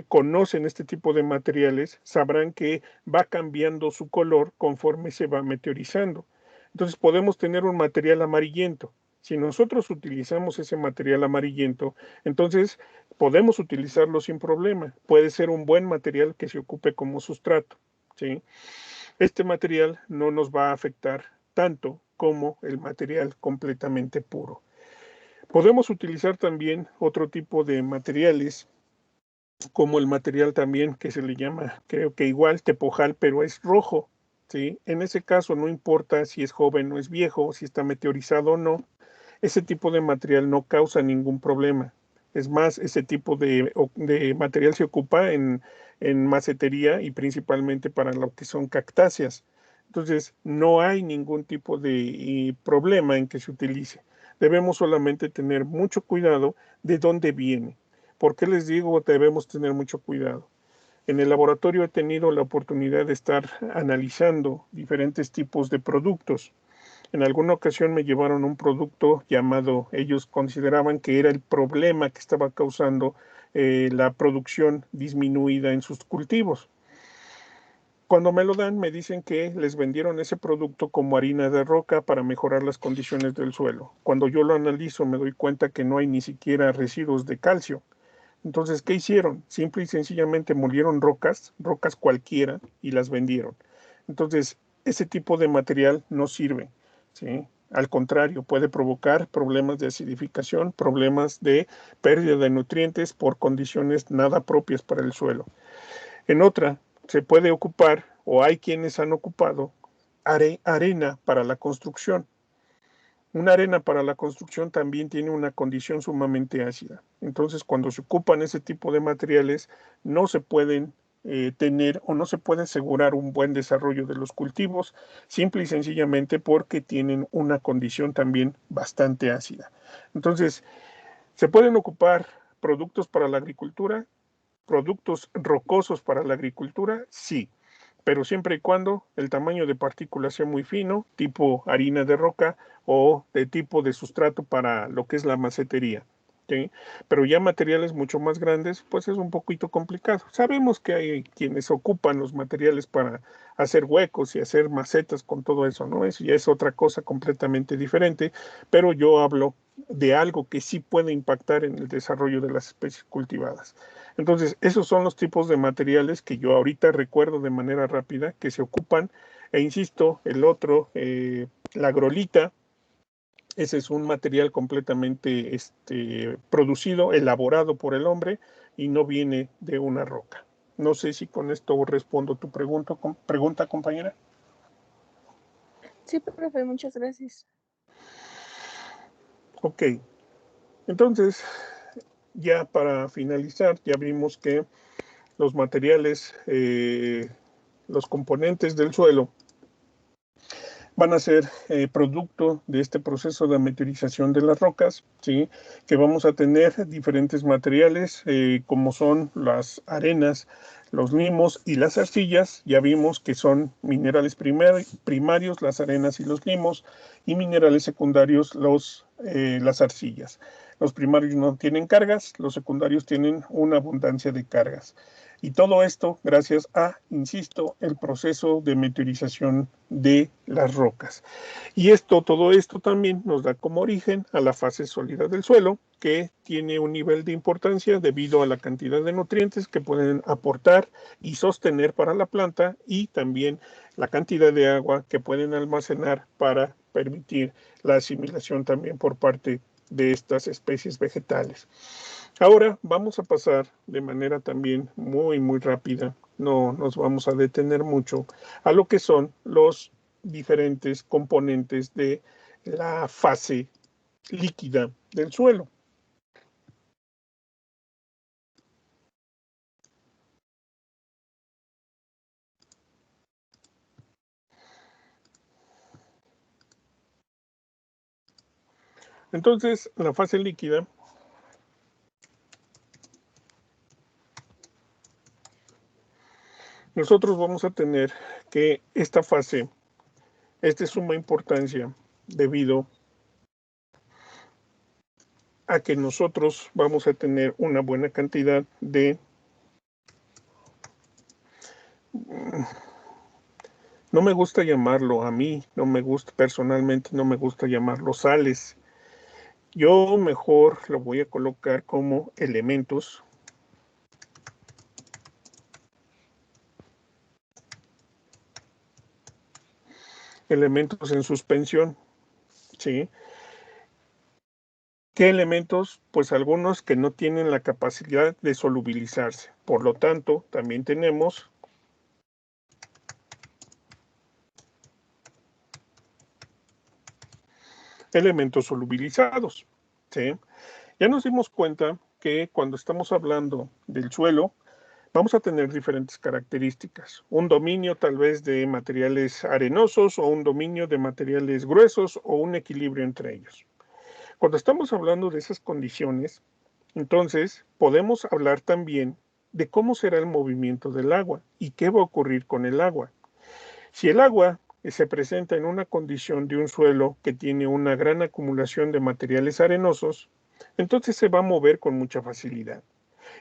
S1: conocen este tipo de materiales, sabrán que va cambiando su color conforme se va meteorizando. Entonces podemos tener un material amarillento. Si nosotros utilizamos ese material amarillento, entonces podemos utilizarlo sin problema. Puede ser un buen material que se ocupe como sustrato. ¿Sí? Este material no nos va a afectar tanto como el material completamente puro. Podemos utilizar también otro tipo de materiales, como el material también que se le llama, creo que igual, tepojal, pero es rojo. ¿Sí? En ese caso no importa si es joven o es viejo, si está meteorizado o no, ese tipo de material no causa ningún problema. Es más, ese tipo de material se ocupa en macetería y principalmente para lo que son cactáceas. Entonces, no hay ningún tipo de problema en que se utilice. Debemos solamente tener mucho cuidado de dónde viene. ¿Por qué les digo debemos tener mucho cuidado? En el laboratorio he tenido la oportunidad de estar analizando diferentes tipos de productos. En alguna ocasión me llevaron un producto llamado, ellos consideraban que era el problema que estaba causando la producción disminuida en sus cultivos. Cuando me lo dan, me dicen que les vendieron ese producto como harina de roca para mejorar las condiciones del suelo. Cuando yo lo analizo, me doy cuenta que no hay ni siquiera residuos de calcio. Entonces, ¿qué hicieron? Simple y sencillamente molieron rocas, rocas cualquiera, y las vendieron. Entonces, ese tipo de material no sirve, ¿sí? Al contrario, puede provocar problemas de acidificación, problemas de pérdida de nutrientes por condiciones nada propias para el suelo. En otra, se puede ocupar, o hay quienes han ocupado, arena para la construcción. Una arena para la construcción también tiene una condición sumamente ácida. Entonces, cuando se ocupan ese tipo de materiales, no se pueden tener o no se puede asegurar un buen desarrollo de los cultivos, simple y sencillamente porque tienen una condición también bastante ácida. Entonces, se pueden ocupar productos para la agricultura, productos rocosos para la agricultura, sí, pero siempre y cuando el tamaño de partículas sea muy fino, tipo harina de roca o de tipo de sustrato para lo que es la macetería. ¿Sí? Pero ya materiales mucho más grandes, pues es un poquito complicado. Sabemos que hay quienes ocupan los materiales para hacer huecos y hacer macetas con todo eso, ¿no? Eso ya es otra cosa completamente diferente, pero yo hablo de algo que sí puede impactar en el desarrollo de las especies cultivadas. Entonces, esos son los tipos de materiales que yo ahorita recuerdo de manera rápida que se ocupan. E insisto, el otro, la agrolita, ese es un material completamente producido, elaborado por el hombre y no viene de una roca. No sé si con esto respondo tu pregunta, compañera.
S2: Sí, profe, muchas gracias.
S1: Ok, entonces, ya para finalizar, ya vimos que los materiales, los componentes del suelo, van a ser producto de este proceso de meteorización de las rocas, ¿sí? Que vamos a tener diferentes materiales, como son las arenas, los limos y las arcillas. Ya vimos que son minerales primarios, las arenas y los limos, y minerales secundarios, las arcillas. Los primarios no tienen cargas, los secundarios tienen una abundancia de cargas. Y todo esto gracias a, insisto, el proceso de meteorización de las rocas. Y todo esto también nos da como origen a la fase sólida del suelo, que tiene un nivel de importancia debido a la cantidad de nutrientes que pueden aportar y sostener para la planta, y también la cantidad de agua que pueden almacenar para permitir la asimilación también por parte de estas especies vegetales. Ahora vamos a pasar de manera también muy rápida, no nos vamos a detener mucho, a lo que son los diferentes componentes de la fase líquida del suelo. Entonces, la fase líquida nosotros vamos a tener que esta fase es de suma importancia debido a que nosotros vamos a tener una buena cantidad de no me gusta llamarlo, a mí no me gusta, personalmente no me gusta llamarlo sales. Yo mejor lo voy a colocar como elementos. Elementos en suspensión, ¿sí? ¿Qué elementos? Pues algunos que no tienen la capacidad de solubilizarse. Por lo tanto, también tenemos elementos solubilizados, ¿sí? Ya nos dimos cuenta que cuando estamos hablando del suelo, vamos a tener diferentes características. Un dominio tal vez de materiales arenosos o un dominio de materiales gruesos o un equilibrio entre ellos. Cuando estamos hablando de esas condiciones, entonces podemos hablar también de cómo será el movimiento del agua y qué va a ocurrir con el agua. Si el agua se presenta en una condición de un suelo que tiene una gran acumulación de materiales arenosos, entonces se va a mover con mucha facilidad.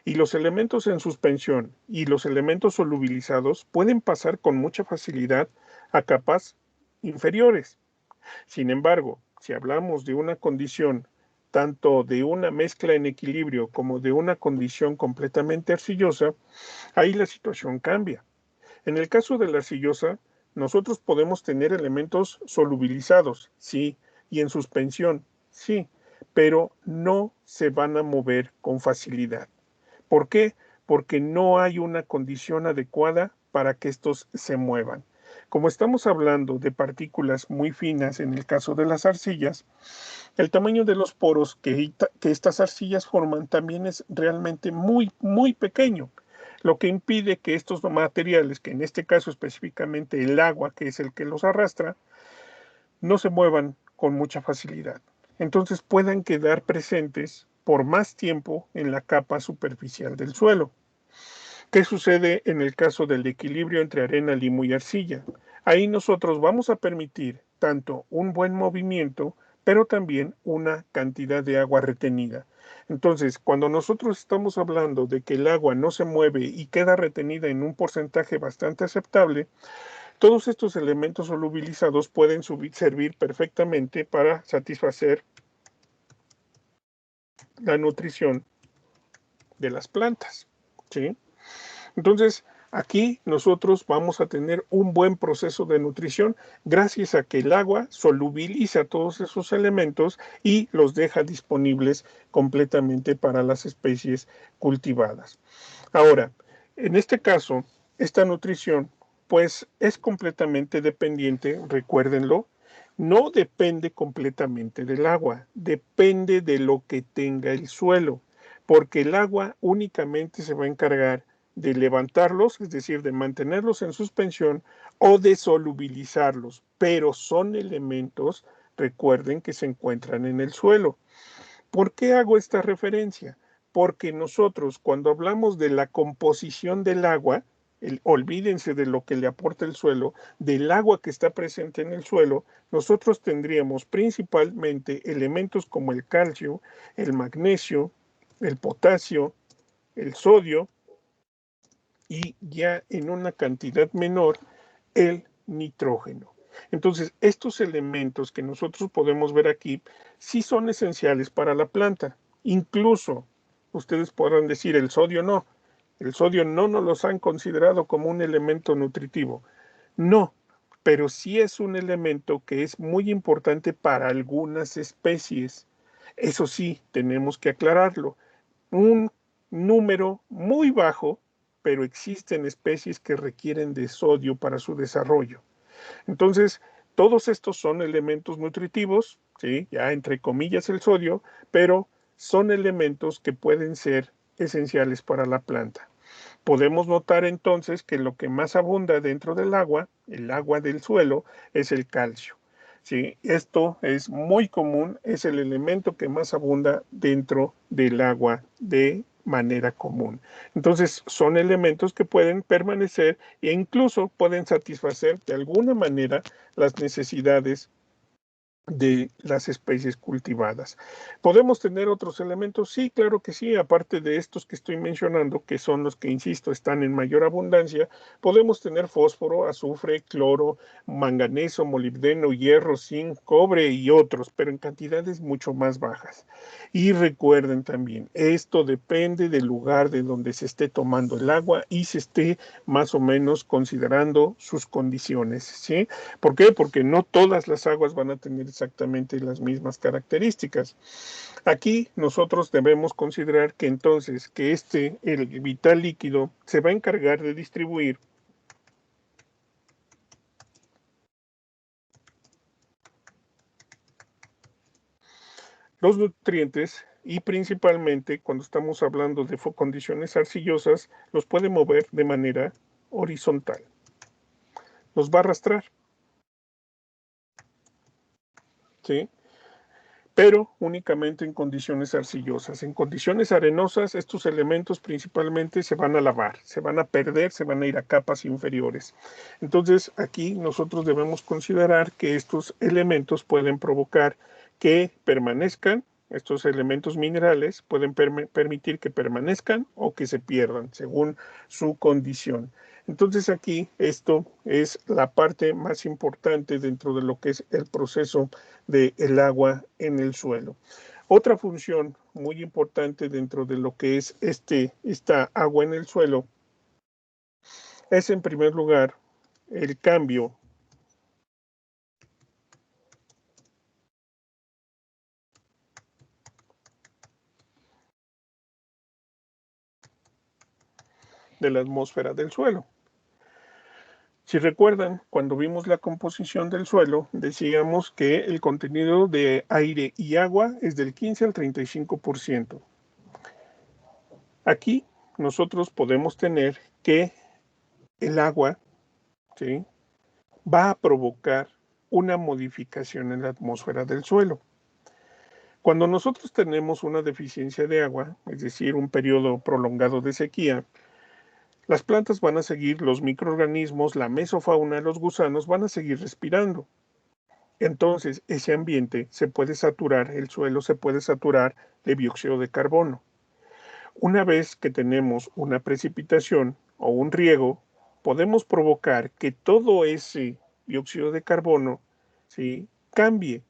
S1: Y los elementos en suspensión y los elementos solubilizados pueden pasar con mucha facilidad a capas inferiores. Sin embargo, si hablamos de una condición tanto de una mezcla en equilibrio como de una condición completamente arcillosa, ahí la situación cambia. En el caso de la arcillosa, nosotros podemos tener elementos solubilizados, sí, y en suspensión, sí, pero no se van a mover con facilidad. ¿Por qué? Porque no hay una condición adecuada para que estos se muevan. Como estamos hablando de partículas muy finas en el caso de las arcillas, el tamaño de los poros que estas arcillas forman también es realmente muy pequeño, lo que impide que estos materiales, que en este caso específicamente el agua, que es el que los arrastra, no se muevan con mucha facilidad. Entonces puedan quedar presentes por más tiempo en la capa superficial del suelo. ¿Qué sucede en el caso del equilibrio entre arena, limo y arcilla? Ahí nosotros vamos a permitir tanto un buen movimiento, pero también una cantidad de agua retenida. Entonces, cuando nosotros estamos hablando de que el agua no se mueve y queda retenida en un porcentaje bastante aceptable, todos estos elementos solubilizados pueden servir perfectamente para satisfacer la nutrición de las plantas, ¿sí? Entonces, aquí nosotros vamos a tener un buen proceso de nutrición gracias a que el agua solubiliza todos esos elementos y los deja disponibles completamente para las especies cultivadas. Ahora, en este caso, esta nutrición pues es completamente dependiente, recuérdenlo, no depende completamente del agua, depende de lo que tenga el suelo, porque el agua únicamente se va a encargar de levantarlos, es decir, de mantenerlos en suspensión o de solubilizarlos, pero son elementos, recuerden, que se encuentran en el suelo. ¿Por qué hago esta referencia? Porque nosotros cuando hablamos de la composición del agua, olvídense de lo que le aporta el suelo, del agua que está presente en el suelo, nosotros tendríamos principalmente elementos como el calcio, el magnesio, el potasio, el sodio, y ya en una cantidad menor el nitrógeno. Entonces, estos elementos que nosotros podemos ver aquí sí son esenciales para la planta. Incluso ustedes podrán decir el sodio no. El sodio no nos los han considerado como un elemento nutritivo. No, pero sí es un elemento que es muy importante para algunas especies. Eso sí, tenemos que aclararlo. Un número muy bajo, pero existen especies que requieren de sodio para su desarrollo. Entonces, todos estos son elementos nutritivos, ¿sí? Ya entre comillas el sodio, pero son elementos que pueden ser esenciales para la planta. Podemos notar entonces que lo que más abunda dentro del agua, el agua del suelo, es el calcio. ¿Sí? Esto es muy común, es el elemento que más abunda dentro del agua de manera común. Entonces, son elementos que pueden permanecer e incluso pueden satisfacer de alguna manera las necesidades de las especies cultivadas. ¿Podemos tener otros elementos? Sí, claro que sí, aparte de estos que estoy mencionando, que son los que, insisto, están en mayor abundancia, podemos tener fósforo, azufre, cloro, manganeso, molibdeno, hierro, zinc, cobre y otros, pero en cantidades mucho más bajas. Y recuerden también, esto depende del lugar de donde se esté tomando el agua y se esté más o menos considerando sus condiciones, ¿sí? ¿Por qué? Porque no todas las aguas van a tener exactamente las mismas características. Aquí nosotros debemos considerar que entonces que el vital líquido, se va a encargar de distribuir los nutrientes y principalmente cuando estamos hablando de condiciones arcillosas, los puede mover de manera horizontal. Los va a arrastrar, ¿sí? Pero únicamente en condiciones arcillosas. En condiciones arenosas, estos elementos principalmente se van a lavar, se van a perder, se van a ir a capas inferiores. Entonces, aquí nosotros debemos considerar que estos elementos pueden provocar que permanezcan, estos elementos minerales pueden permitir que permanezcan o que se pierdan según su condición. Entonces aquí esto es la parte más importante dentro de lo que es el proceso del agua en el suelo. Otra función muy importante dentro de lo que es esta agua en el suelo es en primer lugar el cambio de la atmósfera del suelo. Si recuerdan, cuando vimos la composición del suelo, decíamos que el contenido de aire y agua es del 15 al 35%. Aquí nosotros podemos tener que el agua, ¿sí?, va a provocar una modificación en la atmósfera del suelo. Cuando nosotros tenemos una deficiencia de agua, es decir, un periodo prolongado de sequía, las plantas van a seguir, los microorganismos, la mesofauna, los gusanos van a seguir respirando. Entonces, ese ambiente se puede saturar, el suelo se puede saturar de dióxido de carbono. Una vez que tenemos una precipitación o un riego, podemos provocar que todo ese dióxido de carbono, ¿sí?, cambie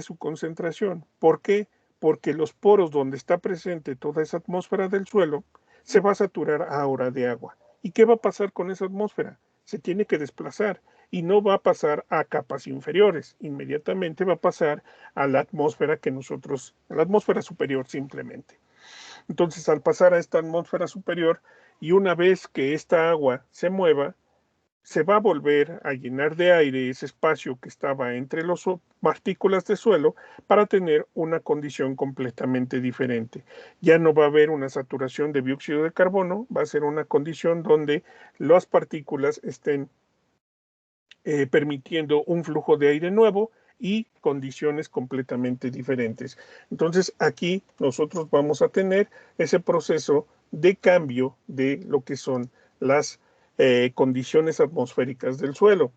S1: su concentración. ¿Por qué? Porque los poros donde está presente toda esa atmósfera del suelo se va a saturar ahora de agua. ¿Y qué va a pasar con esa atmósfera? Se tiene que desplazar y no va a pasar a capas inferiores. Inmediatamente va a pasar a la atmósfera a la atmósfera superior simplemente. Entonces, al pasar a esta atmósfera superior y una vez que esta agua se mueva, se va a volver a llenar de aire ese espacio que estaba entre las partículas de suelo para tener una condición completamente diferente. Ya no va a haber una saturación de dióxido de carbono, va a ser una condición donde las partículas estén permitiendo un flujo de aire nuevo y condiciones completamente diferentes. Entonces aquí nosotros vamos a tener ese proceso de cambio de lo que son las condiciones atmosféricas del suelo.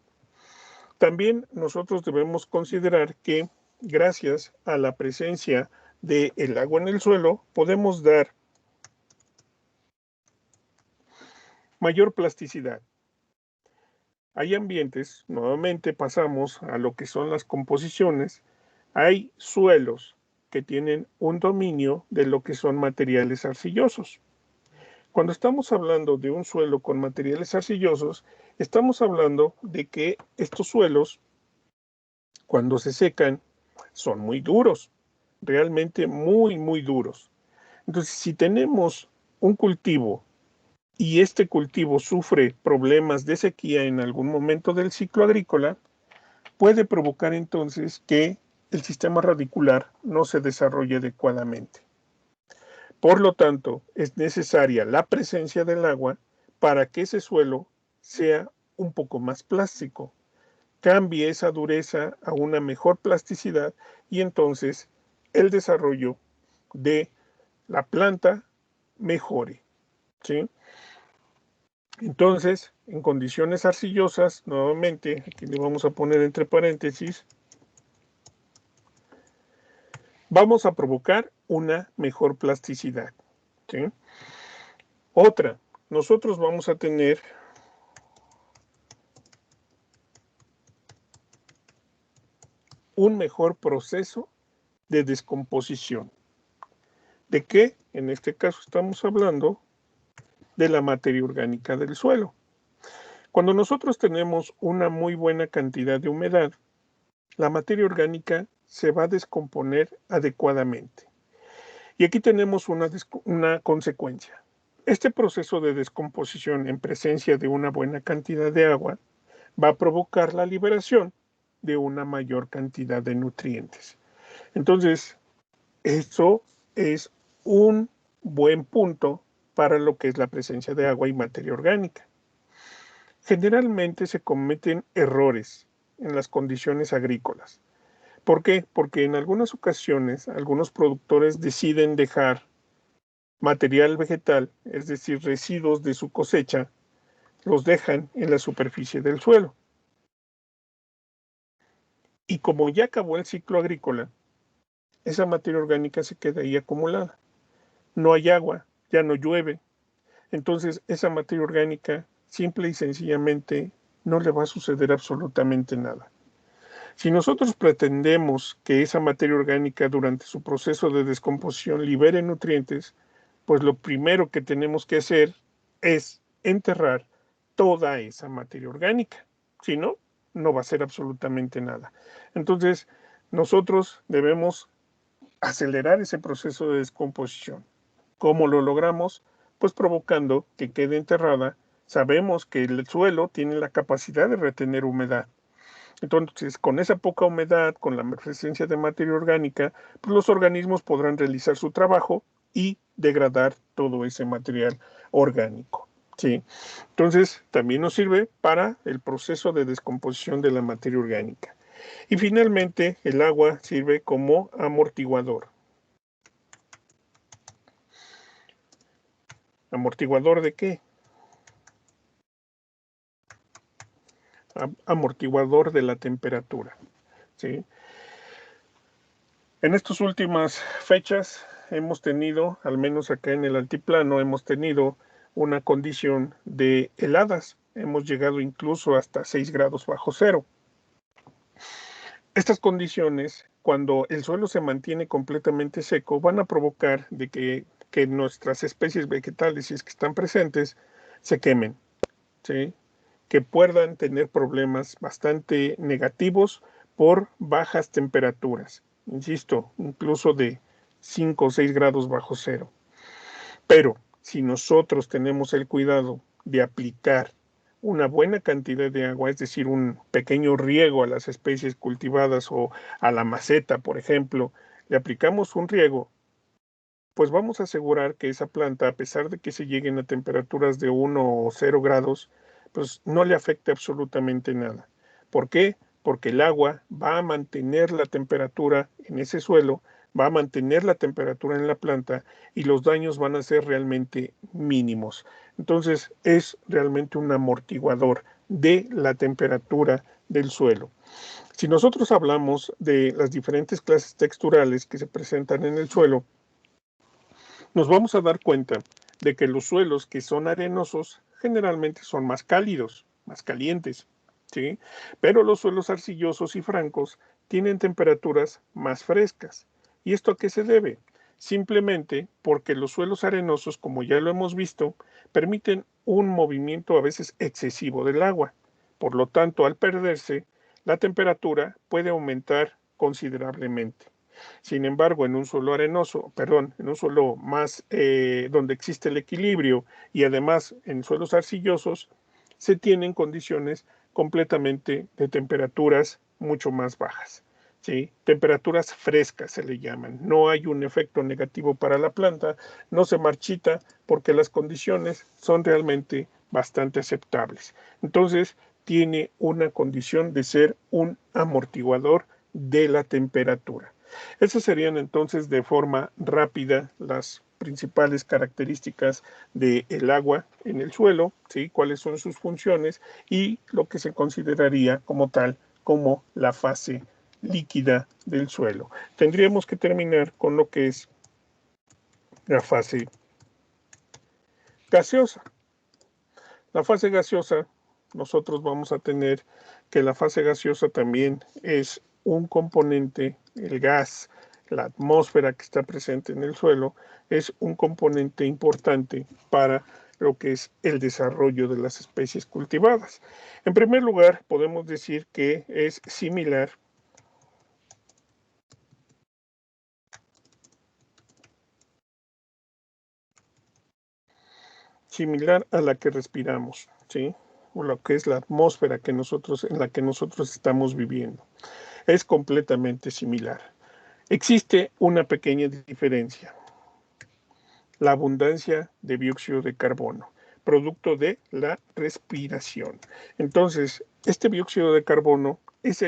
S1: También nosotros debemos considerar que gracias a la presencia del agua en el suelo podemos dar Mayor plasticidad. Hay ambientes, nuevamente pasamos a lo que son las composiciones, hay suelos que tienen un dominio de lo que son materiales arcillosos. Cuando estamos hablando de un suelo con materiales arcillosos, estamos hablando de que estos suelos, cuando se secan, son muy duros, realmente muy, muy duros. Entonces, si tenemos un cultivo y este cultivo sufre problemas de sequía en algún momento del ciclo agrícola, puede provocar entonces que el sistema radicular no se desarrolle adecuadamente. Por lo tanto, es necesaria la presencia del agua para que ese suelo sea un poco más plástico, cambie esa dureza a una mejor plasticidad y entonces el desarrollo de la planta mejore, ¿sí? Entonces, en condiciones arcillosas, nuevamente, aquí le vamos a poner entre paréntesis, vamos a provocar una mejor plasticidad, ¿sí? Otra, nosotros vamos a tener un mejor proceso de descomposición. ¿De qué? En este caso estamos hablando de la materia orgánica del suelo. Cuando nosotros tenemos una muy buena cantidad de humedad, la materia orgánica se va a descomponer adecuadamente. Y aquí tenemos una consecuencia. Este proceso de descomposición en presencia de una buena cantidad de agua va a provocar la liberación de una mayor cantidad de nutrientes. Entonces, eso es un buen punto para lo que es la presencia de agua y materia orgánica. Generalmente se cometen errores en las condiciones agrícolas. ¿Por qué? Porque en algunas ocasiones algunos productores deciden dejar material vegetal, es decir, residuos de su cosecha, los dejan en la superficie del suelo. Y como ya acabó el ciclo agrícola, esa materia orgánica se queda ahí acumulada. No hay agua, ya no llueve. Entonces, esa materia orgánica, simple y sencillamente, no le va a suceder absolutamente nada. Si nosotros pretendemos que esa materia orgánica durante su proceso de descomposición libere nutrientes, pues lo primero que tenemos que hacer es enterrar toda esa materia orgánica. Si no, no va a ser absolutamente nada. Entonces, nosotros debemos acelerar ese proceso de descomposición. ¿Cómo lo logramos? Pues provocando que quede enterrada. Sabemos que el suelo tiene la capacidad de retener humedad. Entonces, con esa poca humedad, con la presencia de materia orgánica, pues los organismos podrán realizar su trabajo y degradar todo ese material orgánico, ¿sí? Entonces, también nos sirve para el proceso de descomposición de la materia orgánica. Y finalmente, el agua sirve como amortiguador. ¿Amortiguador de qué? Amortiguador de la temperatura, ¿sí? En estas últimas fechas hemos tenido, al menos acá en el altiplano, hemos tenido una condición de heladas. Hemos llegado incluso hasta 6 grados bajo cero. Estas condiciones, cuando el suelo se mantiene completamente seco, van a provocar de que nuestras especies vegetales, si es que están presentes, se quemen, ¿sí? Que puedan tener problemas bastante negativos por bajas temperaturas. Insisto, incluso de 5 o 6 grados bajo cero. Pero si nosotros tenemos el cuidado de aplicar una buena cantidad de agua, es decir, un pequeño riego a las especies cultivadas o a la maceta, por ejemplo, le aplicamos un riego, pues vamos a asegurar que esa planta, a pesar de que se lleguen a temperaturas de 1 o 0 grados, pues no le afecte absolutamente nada. ¿Por qué? Porque el agua va a mantener la temperatura en ese suelo, va a mantener la temperatura en la planta y los daños van a ser realmente mínimos. Entonces es realmente un amortiguador de la temperatura del suelo. Si nosotros hablamos de las diferentes clases texturales que se presentan en el suelo, nos vamos a dar cuenta de que los suelos que son arenosos generalmente son más cálidos, más calientes, ¿sí? Pero los suelos arcillosos y francos tienen temperaturas más frescas. ¿Y esto a qué se debe? Simplemente porque los suelos arenosos, como ya lo hemos visto, permiten un movimiento a veces excesivo del agua. Por lo tanto, al perderse, la temperatura puede aumentar considerablemente. Sin embargo, en un suelo arenoso, perdón, en un suelo más donde existe el equilibrio y además en suelos arcillosos, se tienen condiciones completamente de temperaturas mucho más bajas. ¿Sí? Temperaturas frescas se le llaman. No hay un efecto negativo para la planta, no se marchita porque las condiciones son realmente bastante aceptables. Entonces, tiene una condición de ser un amortiguador de la temperatura. Esas serían entonces de forma rápida las principales características del agua en el suelo, ¿sí? Cuáles son sus funciones y lo que se consideraría como tal como la fase líquida del suelo. Tendríamos que terminar con lo que es la fase gaseosa. La fase gaseosa, nosotros vamos a tener que la fase gaseosa también es un componente, el gas, la atmósfera que está presente en el suelo, es un componente importante para lo que es el desarrollo de las especies cultivadas. En primer lugar, podemos decir que es similar a la que respiramos, ¿sí? O lo que es la atmósfera que en la que nosotros estamos viviendo. Es completamente similar. Existe una pequeña diferencia, la abundancia de dióxido de carbono, producto de la respiración. Entonces, este dióxido de carbono es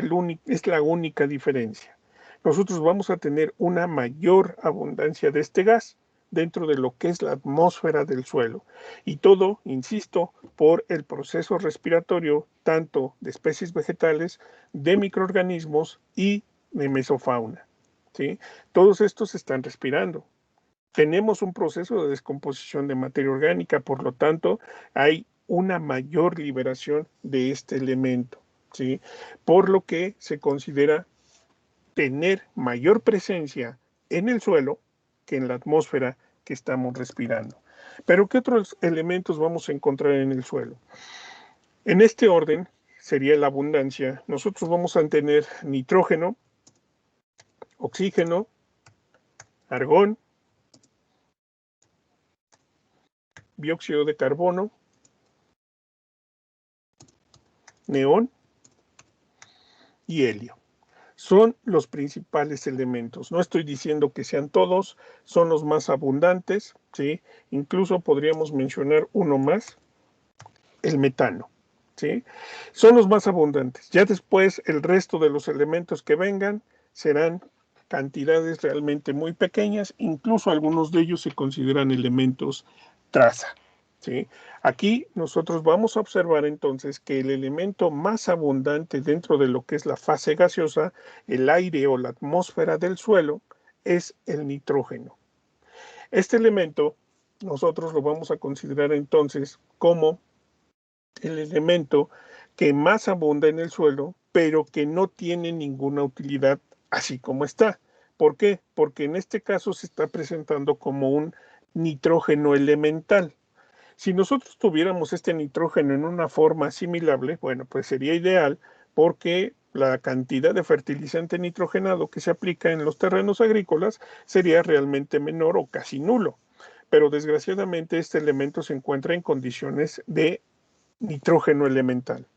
S1: la única diferencia. Nosotros vamos a tener una mayor abundancia de este gas dentro de lo que es la atmósfera del suelo. Y todo, insisto, por el proceso respiratorio tanto de especies vegetales, de microorganismos y de mesofauna. ¿Sí? Todos estos están respirando. Tenemos un proceso de descomposición de materia orgánica, por lo tanto, hay una mayor liberación de este elemento, ¿sí? Por lo que se considera tener mayor presencia en el suelo que en la atmósfera que estamos respirando. Pero ¿qué otros elementos vamos a encontrar en el suelo? En este orden sería la abundancia. Nosotros vamos a tener nitrógeno, oxígeno, argón, dióxido de carbono, neón y helio. Son los principales elementos. No estoy diciendo que sean todos, son los más abundantes, ¿sí? Incluso podríamos mencionar uno más, el metano, ¿sí? Son los más abundantes. Ya después el resto de los elementos que vengan serán cantidades realmente muy pequeñas, incluso algunos de ellos se consideran elementos traza. ¿Sí? Aquí nosotros vamos a observar entonces que el elemento más abundante dentro de lo que es la fase gaseosa, el aire o la atmósfera del suelo, es el nitrógeno. Este elemento nosotros lo vamos a considerar entonces como el elemento que más abunda en el suelo, pero que no tiene ninguna utilidad así como está. ¿Por qué? Porque en este caso se está presentando como un nitrógeno elemental. Si nosotros tuviéramos este nitrógeno en una forma asimilable, bueno, pues sería ideal porque la cantidad de fertilizante nitrogenado que se aplica en los terrenos agrícolas sería realmente menor o casi nulo. Pero desgraciadamente este elemento se encuentra en condiciones de nitrógeno elemental,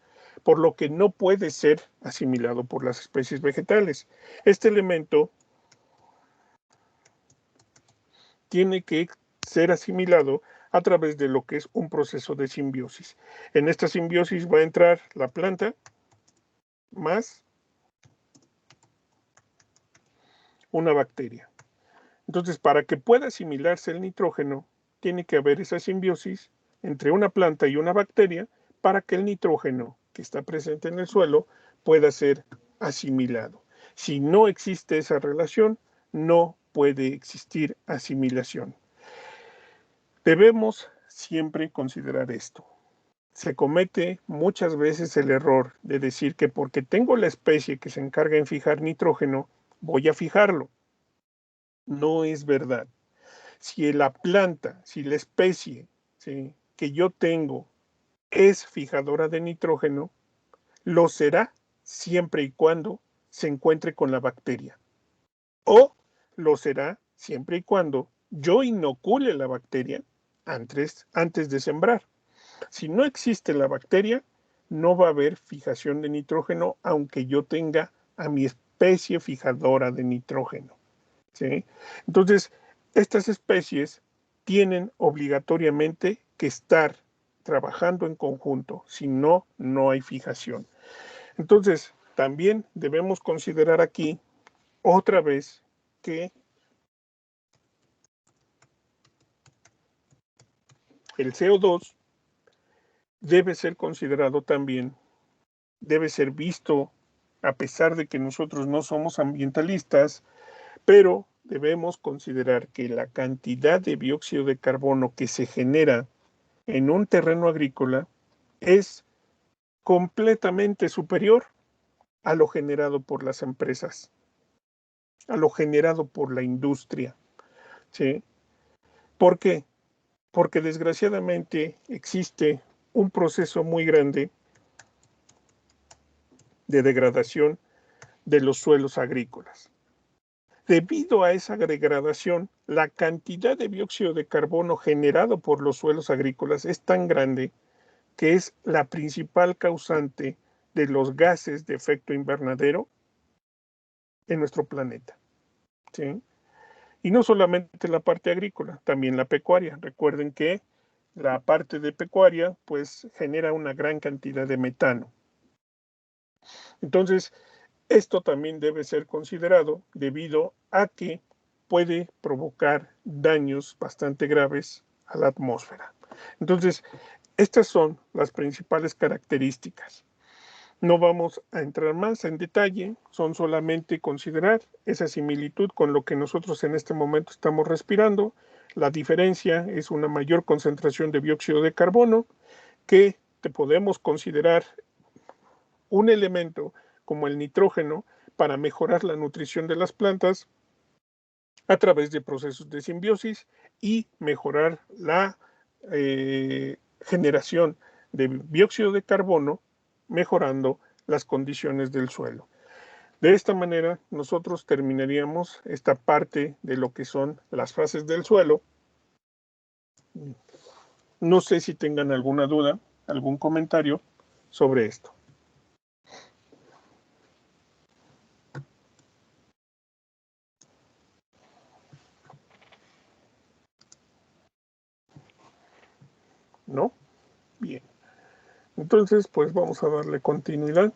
S1: por lo que no puede ser asimilado por las especies vegetales. Este elemento tiene que ser asimilado a través de lo que es un proceso de simbiosis. En esta simbiosis va a entrar la planta más una bacteria. Entonces, para que pueda asimilarse el nitrógeno, tiene que haber esa simbiosis entre una planta y una bacteria para que el nitrógeno que está presente en el suelo pueda ser asimilado. Si no existe esa relación, no puede existir asimilación. Debemos siempre considerar esto. se comete muchas veces el error de decir que porque tengo la especie que se encarga en fijar nitrógeno, voy a fijarlo. No es verdad. Si la planta, si la especie, ¿sí?, que yo tengo es fijadora de nitrógeno, lo será siempre y cuando se encuentre con la bacteria. O lo será siempre y cuando yo inocule la bacteria antes de sembrar. Si no existe la bacteria, no va a haber fijación de nitrógeno, aunque yo tenga a mi especie fijadora de nitrógeno, ¿sí? Entonces, estas especies tienen obligatoriamente que estar trabajando en conjunto, si no, no hay fijación. Entonces, también debemos considerar aquí otra vez que el CO2 debe ser considerado también, debe ser visto, a pesar de que nosotros no somos ambientalistas, pero debemos considerar que la cantidad de dióxido de carbono que se genera en un terreno agrícola es completamente superior a lo generado por las empresas, a lo generado por la industria, ¿sí? ¿Por qué? Porque desgraciadamente existe un proceso muy grande de degradación de los suelos agrícolas. Debido a esa degradación, la cantidad de dióxido de carbono generado por los suelos agrícolas es tan grande que es la principal causante de los gases de efecto invernadero en nuestro planeta, ¿sí? Y no solamente la parte agrícola, también la pecuaria. Recuerden que la parte de pecuaria pues genera una gran cantidad de metano. Entonces, esto también debe ser considerado debido a que puede provocar daños bastante graves a la atmósfera. Entonces, estas son las principales características. No vamos a entrar más en detalle, son solamente considerar esa similitud con lo que nosotros en este momento estamos respirando. La diferencia es una mayor concentración de dióxido de carbono que podemos considerar un elemento como el nitrógeno para mejorar la nutrición de las plantas a través de procesos de simbiosis y mejorar la generación de dióxido de carbono, mejorando las condiciones del suelo. De esta manera, nosotros terminaríamos esta parte de lo que son las fases del suelo. No sé si tengan alguna duda, algún comentario sobre esto. ¿No? Bien. Entonces, pues vamos a darle continuidad.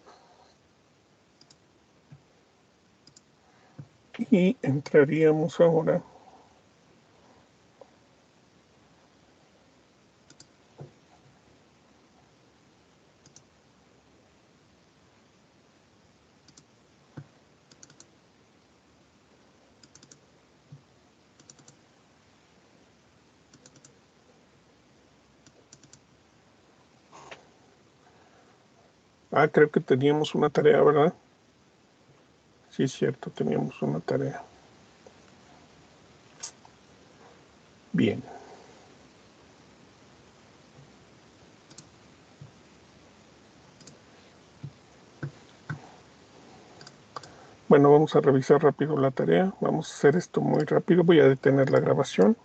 S1: Y entraríamos ahora creo que teníamos una tarea, ¿verdad? Sí, es cierto, teníamos una tarea. Bien. Bueno, vamos a revisar rápido la tarea. Vamos a hacer esto muy rápido. Voy a detener la grabación.